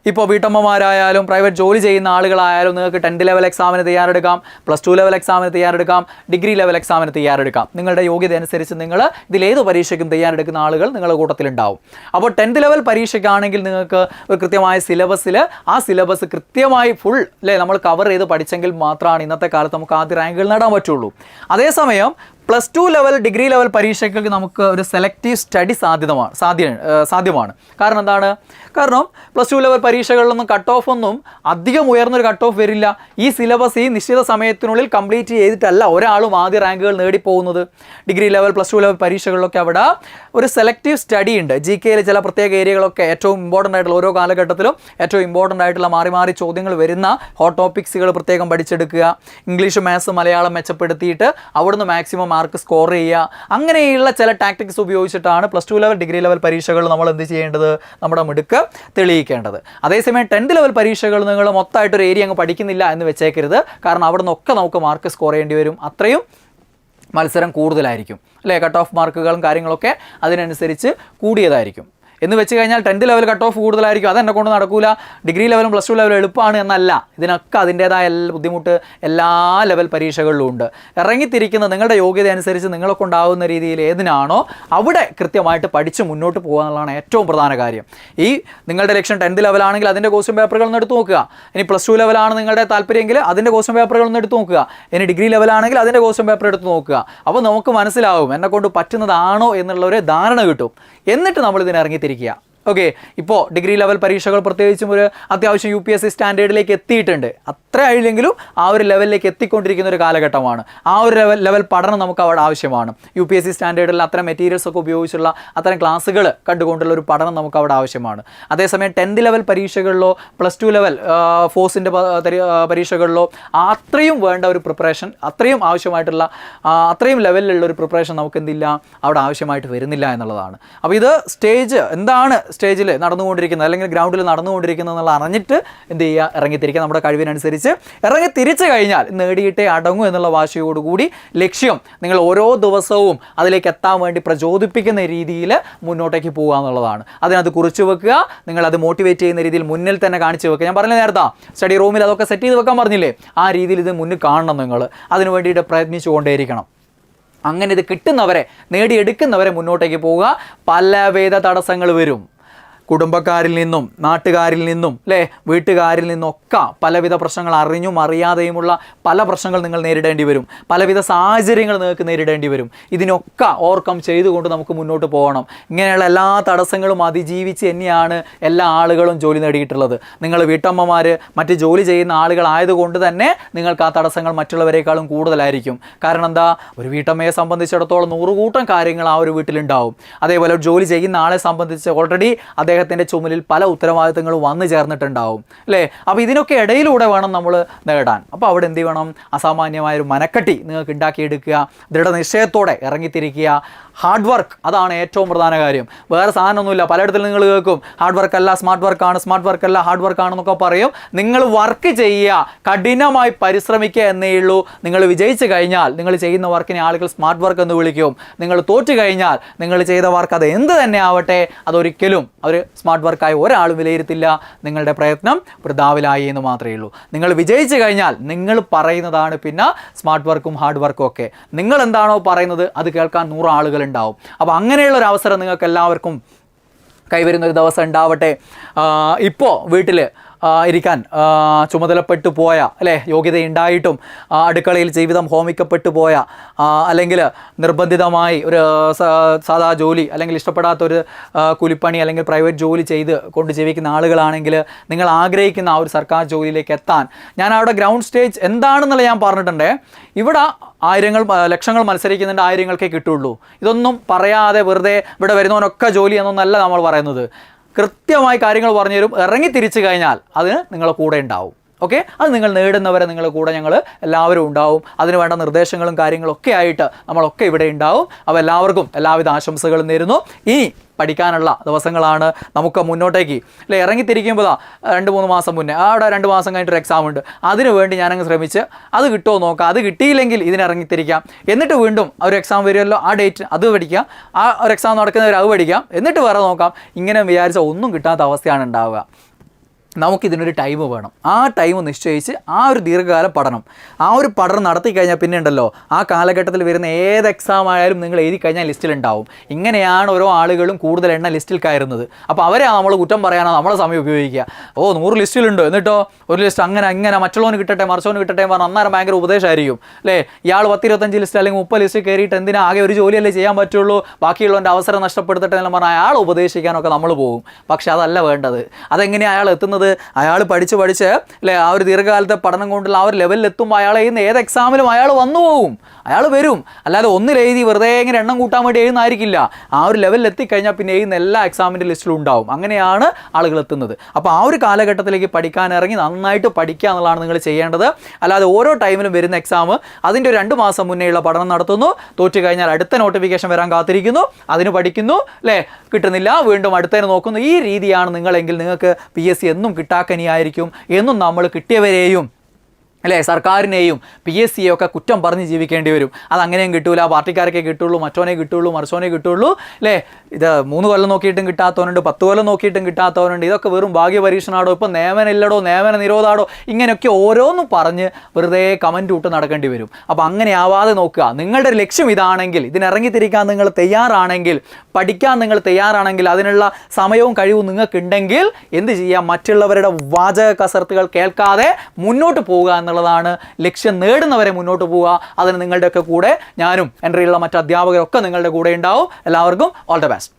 ഇപ്പോൾ വീട്ടമ്മമാരായാലും പ്രൈവറ്റ് ജോലി ചെയ്യുന്ന ആളുകളായാലും നിങ്ങൾക്ക് 10th ലെവൽ എക്സാമിന് തയ്യാറെടുക്കാം, +2 ലെവൽ എക്സാമിന് തയ്യാറെടുക്കാം, ഡിഗ്രി ലെവൽ എക്സാമിന് തയ്യാറെടുക്കാം. നിങ്ങളുടെ യോഗ്യത അനുസരിച്ച് നിങ്ങൾ ഇതിലേത് പരീക്ഷയ്ക്കും തയ്യാറെടുക്കുന്ന ആളുകൾ നിങ്ങളുടെ കൂട്ടത്തിലുണ്ടാവും. അപ്പോൾ 10th ലെവൽ പരീക്ഷയ്ക്കാണെങ്കിൽ നിങ്ങൾക്ക് ഒരു കൃത്യമായ സിലബസിൽ ആ സിലബസ് കൃത്യമായി ഫുൾ നമ്മൾ കവർ ചെയ്ത് പഠിച്ചെങ്കിൽ മാത്രമാണ് ഇന്നത്തെ കാലത്ത് നമുക്ക് ആദ്യ റാങ്കുകൾ നേടാൻ പറ്റുള്ളൂ. അതേസമയം +2 ലെവൽ ഡിഗ്രി ലെവൽ പരീക്ഷയ്ക്ക് നമുക്ക് ഒരു സെലക്റ്റീവ് സ്റ്റഡി സാധ്യമാണ്. കാരണം എന്താണ്? കാരണം +2 ലെവൽ പരീക്ഷകളിലൊന്നും കട്ട് ഓഫ് ഒന്നും അധികം ഉയർന്നൊരു കട്ട് ഓഫ് വരില്ല. ഈ സിലബസ് ഈ നിശ്ചിത സമയത്തിനുള്ളിൽ കംപ്ലീറ്റ് ചെയ്തിട്ടല്ല ഒരാളും ആദ്യ റാങ്കുകൾ നേടിപ്പോകുന്നത്. ഡിഗ്രി ലെവൽ +2 ലെവൽ പരീക്ഷകളിലൊക്കെ അവിടെ ഒരു സെലക്റ്റീവ് സ്റ്റഡി ഉണ്ട്. GK ചില പ്രത്യേക ഏരിയകളൊക്കെ ഏറ്റവും ഇമ്പോർട്ടൻ്റ് ആയിട്ടുള്ള ഓരോ കാലഘട്ടത്തിലും ഏറ്റവും ഇമ്പോർട്ടൻ്റ് ആയിട്ടുള്ള മാറി ചോദ്യങ്ങൾ വരുന്ന ഹോട്ട് ടോപ്പിക്സുകൾ പ്രത്യേകം പഠിച്ചെടുക്കുക. ഇംഗ്ലീഷ്, മാത്സ്, മലയാളം മെച്ചപ്പെടുത്തിയിട്ട് അവിടുന്ന് മാക്സിമം മാർക്ക് സ്കോർ ചെയ്യുക. അങ്ങനെയുള്ള ചില ടാക്ടിക്സ് ഉപയോഗിച്ചിട്ടാണ് +2 ലെവൽ ഡിഗ്രി ലെവൽ പരീക്ഷകൾ നമ്മൾ എന്ത് ചെയ്യേണ്ടത്? നമ്മുടെ മിടുക്ക് തെളിയിക്കേണ്ടത്. അതേസമയം 10th ലെവൽ പരീക്ഷകൾ നിങ്ങൾ മൊത്തമായിട്ടൊരു ഏരിയ അങ്ങ് പഠിക്കുന്നില്ല എന്ന് വെച്ചേക്കരുത്. കാരണം അവിടെ നിന്നൊക്കെ നമുക്ക് മാർക്ക് സ്കോർ ചെയ്യേണ്ടി വരും. അത്രയും മത്സരം കൂടുതലായിരിക്കും അല്ലേ? കട്ട് ഓഫ് മാർക്കുകളും കാര്യങ്ങളൊക്കെ അതിനനുസരിച്ച് കൂടിയതായിരിക്കും. എന്ന് വെച്ച് കഴിഞ്ഞാൽ 10th ലെവൽ കട്ട് ഓഫ് കൂടുതലായിരിക്കും, അതെന്നെ കൊണ്ട് നടക്കൂല. ഡിഗ്രി ലെവലും +2 ലെവലും എളുപ്പമാണ് എന്നല്ല. ഇതിനൊക്കെ അതിൻ്റേതായ ബുദ്ധിമുട്ട് എല്ലാ ലെവൽ പരീക്ഷകളിലും ഉണ്ട്. ഇറങ്ങിത്തിരിക്കുന്ന നിങ്ങളുടെ യോഗ്യത അനുസരിച്ച് നിങ്ങളെ കൊണ്ടാവുന്ന രീതിയിൽ ഏതിനാണോ അവിടെ കൃത്യമായിട്ട് പഠിച്ച് മുന്നോട്ട് പോകുക എന്നുള്ളതാണ് ഏറ്റവും പ്രധാന കാര്യം. ഈ നിങ്ങളുടെ ലക്ഷ്യം 10th ലെവലാണെങ്കിൽ അതിൻ്റെ ക്വസ്റ്റ്യൻ പേപ്പറുകളൊന്നും എടുത്ത് നോക്കുക. ഇനി +2 ലെവലാണ് നിങ്ങളുടെ താല്പര്യമെങ്കിൽ അതിൻ്റെ ക്വസ്റ്റ്യൻ പേപ്പറുകളൊന്നും എടുത്ത് നോക്കുക. ഇനി ഡിഗ്രി ലെവലാണെങ്കിൽ അതിൻ്റെ ക്വസ്റ്റ്യൻ പേപ്പർ എടുത്ത് നോക്കുക. അപ്പോൾ നമുക്ക് മനസ്സിലാവും എന്നെക്കൊണ്ട് പറ്റുന്നതാണോ എന്നുള്ളൊരു ധാരണ കിട്ടും. എന്നിട്ട് നമ്മൾ ഇതിന് ഇറങ്ങിത്തിരിക്കുക. ഓക്കെ, ഇപ്പോൾ ഡിഗ്രി ലെവൽ പരീക്ഷകൾ പ്രത്യേകിച്ചും ഒരു അത്യാവശ്യം UPSC സ്റ്റാൻഡേർഡിലേക്ക് എത്തിയിട്ടുണ്ട്. അത്ര ആയില്ലെങ്കിലും ആ ഒരു ലെവലിലേക്ക് എത്തിക്കൊണ്ടിരിക്കുന്ന ഒരു കാലഘട്ടമാണ്. ആ ഒരു ലെവൽ പഠനം നമുക്ക് അവിടെ ആവശ്യമാണ്. UPSC സ്റ്റാൻഡേർഡിൽ അത്തരം മെറ്റീരിയൽസ് ഒക്കെ ഉപയോഗിച്ചുള്ള അത്തരം ക്ലാസ്സുകൾ കണ്ടുകൊണ്ടുള്ള ഒരു പഠനം നമുക്ക് അവിടെ ആവശ്യമാണ്. അതേസമയം 10th ലെവൽ പരീക്ഷകളിലോ +2 ലെവൽ ഫോഴ്സിൻ്റെ പരീക്ഷകളിലോ അത്രയും വേണ്ട ഒരു പ്രിപ്പറേഷൻ, അത്രയും ആവശ്യമായിട്ടുള്ള അത്രയും ലെവലിലുള്ള ഒരു പ്രിപ്പറേഷൻ നമുക്ക് എന്തില്ല അവിടെ ആവശ്യമായിട്ട് വരുന്നില്ല എന്നുള്ളതാണ്. അപ്പോൾ ഇത് എന്താണ് സ്റ്റേജിൽ നടന്നുകൊണ്ടിരിക്കുന്നത് അല്ലെങ്കിൽ ഗ്രൗണ്ടിൽ നടന്നുകൊണ്ടിരിക്കുന്നത് എന്നുള്ള അറിഞ്ഞിട്ട് എന്ത് ചെയ്യുക? ഇറങ്ങിത്തിരിക്കുക. നമ്മുടെ കഴിവിനനുസരിച്ച് ഇറങ്ങിത്തിരിച്ചു കഴിഞ്ഞാൽ നേടിയിട്ടേ അടങ്ങൂ എന്നുള്ള വാശിയോടുകൂടി ലക്ഷ്യം നിങ്ങൾ ഓരോ ദിവസവും അതിലേക്ക് എത്താൻ വേണ്ടി പ്രചോദിപ്പിക്കുന്ന രീതിയിൽ മുന്നോട്ടേക്ക് പോകുക എന്നുള്ളതാണ്. അതിനത് കുറിച്ച് വെക്കുക. നിങ്ങളത് മോട്ടിവേറ്റ് ചെയ്യുന്ന രീതിയിൽ മുന്നിൽ തന്നെ കാണിച്ച് വെക്കുക. ഞാൻ പറഞ്ഞ നേരത്തെ സ്റ്റഡി റൂമിൽ അതൊക്കെ സെറ്റ് ചെയ്ത് വെക്കാൻ പറഞ്ഞില്ലേ? ആ രീതിയിൽ ഇത് മുന്നിൽ കാണണം. നിങ്ങൾ അതിനു വേണ്ടിയിട്ട് പ്രയത്നിച്ചു കൊണ്ടേയിരിക്കണം. അങ്ങനെ ഇത് കിട്ടുന്നവരെ, നേടിയെടുക്കുന്നവരെ മുന്നോട്ടേക്ക് പോവുക. പലവിധ തടസ്സങ്ങൾ വരും. കുടുംബക്കാരിൽ നിന്നും നാട്ടുകാരിൽ നിന്നും വീട്ടുകാരിൽ നിന്നൊക്കെ പലവിധ പ്രശ്നങ്ങൾ അറിഞ്ഞും അറിയാതെയുമുള്ള പല പ്രശ്നങ്ങൾ നിങ്ങൾ നേരിടേണ്ടി വരും. പലവിധ സാഹചര്യങ്ങൾ നിങ്ങൾക്ക് നേരിടേണ്ടി വരും. ഇതിനൊക്കെ ഓവർകം ചെയ്തുകൊണ്ട് നമുക്ക് മുന്നോട്ട് പോകണം. ഇങ്ങനെയുള്ള എല്ലാ തടസ്സങ്ങളും അതിജീവിച്ച് തന്നെയാണ് എല്ലാ ആളുകളും ജോലി നേടിയിട്ടുള്ളത്. നിങ്ങൾ വീട്ടമ്മമാർ, മറ്റ് ജോലി ചെയ്യുന്ന ആളുകളായതുകൊണ്ട് തന്നെ നിങ്ങൾക്ക് ആ തടസ്സങ്ങൾ മറ്റുള്ളവരെക്കാളും കൂടുതലായിരിക്കും. കാരണം എന്താ? ഒരു വീട്ടമ്മയെ സംബന്ധിച്ചിടത്തോളം 100 കൂട്ടം കാര്യങ്ങൾ ആ ഒരു വീട്ടിലുണ്ടാവും. അതേപോലെ ജോലി ചെയ്യുന്ന ആളെ സംബന്ധിച്ച് ഓൾറെഡി അദ്ദേഹത്തിൻ്റെ ചുമലിൽ പല ഉത്തരവാദിത്തങ്ങളും വന്നു ചേർന്നിട്ടുണ്ടാവും അല്ലേ? അപ്പോൾ ഇതിനൊക്കെ ഇടയിലൂടെ വേണം നമ്മൾ നേടാൻ. അപ്പോൾ അവിടെ എന്ത് വേണം? അസാമാന്യമായൊരു മനക്കട്ടി നിങ്ങൾക്ക് ഉണ്ടാക്കിയെടുക്കുക. ദൃഢനിശ്ചയത്തോടെ ഇറങ്ങിത്തിരിക്കുക. ഹാർഡ് വർക്ക്, അതാണ് ഏറ്റവും പ്രധാന കാര്യം. വേറെ സാധനമൊന്നുമില്ല. പലയിടത്തും നിങ്ങൾ കേൾക്കും ഹാർഡ് വർക്ക് അല്ല സ്മാർട്ട് വർക്കാണ്, സ്മാർട്ട് വർക്ക് അല്ല ഹാർഡ് വർക്കാണെന്നൊക്കെ പറയും. നിങ്ങൾ വർക്ക് ചെയ്യുക, കഠിനമായി പരിശ്രമിക്കുക എന്നേ ഉള്ളൂ. നിങ്ങൾ വിജയിച്ചു കഴിഞ്ഞാൽ നിങ്ങൾ ചെയ്യുന്ന വർക്കിനെ ആളുകൾ സ്മാർട്ട് വർക്ക് എന്ന് വിളിക്കും. നിങ്ങൾ തോറ്റു കഴിഞ്ഞാൽ നിങ്ങൾ ചെയ്ത വർക്ക് അത് എന്ത് തന്നെ ആവട്ടെ, അതൊരിക്കലും അവർ സ്മാർട്ട് വർക്കായി ഒരാളും വിലയിരുത്തില്ല. നിങ്ങളുടെ പ്രയത്നം വൃഥാവിലായി എന്ന് മാത്രമേ ഉള്ളൂ. നിങ്ങൾ വിജയിച്ചു കഴിഞ്ഞാൽ നിങ്ങൾ പറയുന്നതാണ് പിന്നെ സ്മാർട്ട് വർക്കും ഹാർഡ് വർക്കും ഒക്കെ. നിങ്ങൾ എന്താണോ പറയുന്നത് അത് കേൾക്കാൻ 100 ആളുകൾ ഉണ്ടാവും. അപ്പോൾ അങ്ങനെയുള്ള ഒരു അവസരം നിങ്ങൾക്ക് എല്ലാവർക്കും കൈവരുന്നൊരു ദിവസം ഉണ്ടാവട്ടെ. ഇപ്പോൾ വീട്ടിൽ ഇരിക്കാൻ ചുമതലപ്പെട്ടു പോയ, അല്ലേ, യോഗ്യതയുണ്ടായിട്ടും അടുക്കളയിൽ ജീവിതം ഹോമിക്കപ്പെട്ടു പോയ, അല്ലെങ്കിൽ നിർബന്ധിതമായി ഒരു സാധാ ജോലി അല്ലെങ്കിൽ ഇഷ്ടപ്പെടാത്തൊരു കൂലിപ്പണി അല്ലെങ്കിൽ പ്രൈവറ്റ് ജോലി ചെയ്ത് കൊണ്ട് ജീവിക്കുന്ന ആളുകളാണെങ്കിൽ നിങ്ങൾ ആഗ്രഹിക്കുന്ന ആ ഒരു സർക്കാർ ജോലിയിലേക്ക് എത്താൻ, ഞാൻ അവിടെ ഗ്രൗണ്ട് സ്റ്റേജ് എന്താണെന്നുള്ള ഞാൻ പറഞ്ഞിട്ടുണ്ട്. ഇവിടെ ലക്ഷങ്ങൾ മത്സരിക്കുന്നുണ്ട്, ആയിരങ്ങൾക്കേ കിട്ടുള്ളൂ. ഇതൊന്നും പറയാതെ വെറുതെ ഇവിടെ വരുന്നവനൊക്കെ ജോലി എന്നൊന്നല്ല നമ്മൾ പറയുന്നത്. കൃത്യമായി കാര്യങ്ങൾ പറഞ്ഞു തരും. ഇറങ്ങി തിരിച്ചു കഴിഞ്ഞാൽ അതിന് നിങ്ങളെ കൂടെ ഉണ്ടാവും. ഓക്കെ, അത് നിങ്ങൾ നേടുന്നവരെ നിങ്ങളുടെ കൂടെ ഞങ്ങൾ എല്ലാവരും ഉണ്ടാവും. അതിന് വേണ്ട നിർദ്ദേശങ്ങളും കാര്യങ്ങളൊക്കെ ആയിട്ട് നമ്മളൊക്കെ ഇവിടെ ഉണ്ടാവും. അപ്പോൾ എല്ലാവർക്കും എല്ലാവിധ ആശംസകളും നേരുന്നു. ഇനി പഠിക്കാനുള്ള ദിവസങ്ങളാണ് നമുക്ക് മുന്നോട്ടേക്ക്, അല്ലേ. ഇറങ്ങിത്തിരിക്കുമ്പോൾ 2-3 മാസം മുന്നേ അവിടെ 2 മാസം കഴിഞ്ഞിട്ടൊരു എക്സാം ഉണ്ട്. അതിന് വേണ്ടി ഞാനങ്ങ് ശ്രമിച്ച് അത് കിട്ടുമോ നോക്കാം. അത് കിട്ടിയില്ലെങ്കിൽ ഇതിനിറങ്ങിത്തിരിക്കാം. എന്നിട്ട് വീണ്ടും ഒരു എക്സാം വരുമല്ലോ, ആ ഡേറ്റ് അത് പഠിക്കാം. ആ ഒരു എക്സാം നടക്കുന്നവർ അത് പഠിക്കാം. എന്നിട്ട് വേറെ നോക്കാം. ഇങ്ങനെ വിചാരിച്ച ഒന്നും കിട്ടാത്ത അവസ്ഥയാണ് ഉണ്ടാവുക. നമുക്കിതിനൊരു ടൈം വേണം. ആ ടൈം നിശ്ചയിച്ച് ആ ഒരു ദീർഘകാല പഠനം, ആ ഒരു പഠനം നടത്തി കഴിഞ്ഞാൽ പിന്നെ ഉണ്ടല്ലോ, ആ കാലഘട്ടത്തിൽ വരുന്ന ഏത് എക്സാം ആയാലും നിങ്ങൾ എഴുതി കഴിഞ്ഞാൽ ലിസ്റ്റിലുണ്ടാവും. ഇങ്ങനെയാണ് ഓരോ ആളുകളും കൂടുതൽ എണ്ണം ലിസ്റ്റിൽ കയറുന്നത്. അപ്പോൾ അവരെ നമ്മൾ കുറ്റം പറയാനോ നമ്മളെ സമയം ഉപയോഗിക്കുക. 100 ലിസ്റ്റിലുണ്ട്, എന്നിട്ടോ ഒരു ലിസ്റ്റ് അങ്ങനെ മറ്റുള്ളവന് കിട്ടട്ടെ മറിച്ചവന് കിട്ടട്ടെ പറഞ്ഞാൽ അന്നേരം ഭയങ്കര ഉപദേശമായിരിക്കും, അല്ലേ. ഇയാൾ 10-25 ലിസ്റ്റ് അല്ലെങ്കിൽ 30 ലിസ്റ്റ് കയറിയിട്ട് എന്തിനാ, ആകെ ഒരു ജോലിയല്ലേ ചെയ്യാൻ പറ്റുള്ളൂ, ബാക്കിയുള്ളവൻ്റെ അവസരം നഷ്ടപ്പെടുത്തട്ടെ എന്ന് പറഞ്ഞാൽ അയാൾ ഉപദേശിക്കാനൊക്കെ നമ്മൾ പോകും. പക്ഷെ അതല്ല വേണ്ടത്. അതെങ്ങനെയാണ് അയാൾ എത്തുന്നത്? അയാൾ പഠിച്ച് അല്ലേ, ആ ഒരു ദീർഘകാലത്തെ പഠനം കൊണ്ടുള്ള ആ ഒരു ലെവലിൽ എത്തുമ്പോൾ അയാൾ എഴുതുന്ന ഏത് എക്സാമിലും അയാൾ വന്നു പോകും, അയാൾ വരും. അല്ലാതെ ഒന്നിലെഴുതി വെറുതെ ഇങ്ങനെ എണ്ണം കൂട്ടാൻ വേണ്ടി എഴുതുന്നതായിരിക്കില്ല. ആ ഒരു ലെവലിൽ എത്തിക്കഴിഞ്ഞാൽ പിന്നെ എഴുതുന്ന എല്ലാ എക്സാമിൻ്റെ ലിസ്റ്റിലും ഉണ്ടാവും. അങ്ങനെയാണ് ആളുകൾ എത്തുന്നത്. അപ്പോൾ ആ ഒരു കാലഘട്ടത്തിലേക്ക് പഠിക്കാൻ ഇറങ്ങി നന്നായിട്ട് പഠിക്കുക എന്നുള്ളതാണ് നിങ്ങൾ ചെയ്യേണ്ടത്. അല്ലാതെ ഓരോ ടൈമിലും വരുന്ന എക്സാം അതിൻ്റെ 2 മാസം മുന്നേയുള്ള പഠനം നടത്തുന്നു, തോറ്റു കഴിഞ്ഞാൽ അടുത്ത നോട്ടിഫിക്കേഷൻ വരാൻ കാത്തിരിക്കുന്നു, അതിന് പഠിക്കുന്നു, അല്ലേ, കിട്ടുന്നില്ല, വീണ്ടും അടുത്തതിന് നോക്കുന്നു. ഈ രീതിയാണ് നിങ്ങളെങ്കിൽ നിങ്ങൾക്ക് PSC എന്നും കിട്ടാക്കനിയായിരിക്കും. എന്നും നമ്മൾ കിട്ടിയവരെയും, അല്ലേ, സർക്കാരിനെയും PSCയെ ഒക്കെ കുറ്റം പറഞ്ഞ് ജീവിക്കേണ്ടി വരും. അതങ്ങനെയും കിട്ടൂല. പാർട്ടിക്കാർക്കേ കിട്ടുള്ളൂ, മറ്റോനെ കിട്ടുള്ളൂ, മറിച്ചോനെ കിട്ടുള്ളൂ, അല്ലേ. ഇത് 3 കൊല്ലം നോക്കിയിട്ടും കിട്ടാത്തവനുണ്ട്, 10 കൊല്ലം നോക്കിയിട്ടും കിട്ടാത്തവനുണ്ട്. ഇതൊക്കെ വെറും ഭാഗ്യപരീക്ഷണാടോ, ഇപ്പം നിയമനമില്ലടോ, നിയമന നിരോധാടോ, ഇങ്ങനെയൊക്കെ ഓരോന്നും പറഞ്ഞ് വെറുതെ കമൻറ്റ് ഇട്ട് നടക്കേണ്ടി വരും. അപ്പോൾ അങ്ങനെ ആവാതെ നോക്കുക. നിങ്ങളുടെ ലക്ഷ്യം ഇതാണെങ്കിൽ, ഇതിനിറങ്ങിത്തിരിക്കാൻ നിങ്ങൾ തയ്യാറാണെങ്കിൽ, പഠിക്കാൻ നിങ്ങൾ തയ്യാറാണെങ്കിൽ, അതിനുള്ള സമയവും കഴിവും നിങ്ങൾക്കുണ്ടെങ്കിൽ എന്ത് ചെയ്യാം, മറ്റുള്ളവരുടെ വാചക കസർത്തുകൾ കേൾക്കാതെ മുന്നോട്ട് പോവുക എന്നുള്ളതാണ് ലക്ഷ്യം. നേടുന്നവരെ മുന്നോട്ട് പോവുക. അതിന് നിങ്ങളുടെയൊക്കെ കൂടെ ഞാനും എൻ്റെ ഉള്ള മറ്റ് അധ്യാപകരൊക്കെ നിങ്ങളുടെ കൂടെ ഉണ്ടാവും. എല്ലാവർക്കും ഓൾ ദ ബെസ്റ്റ്.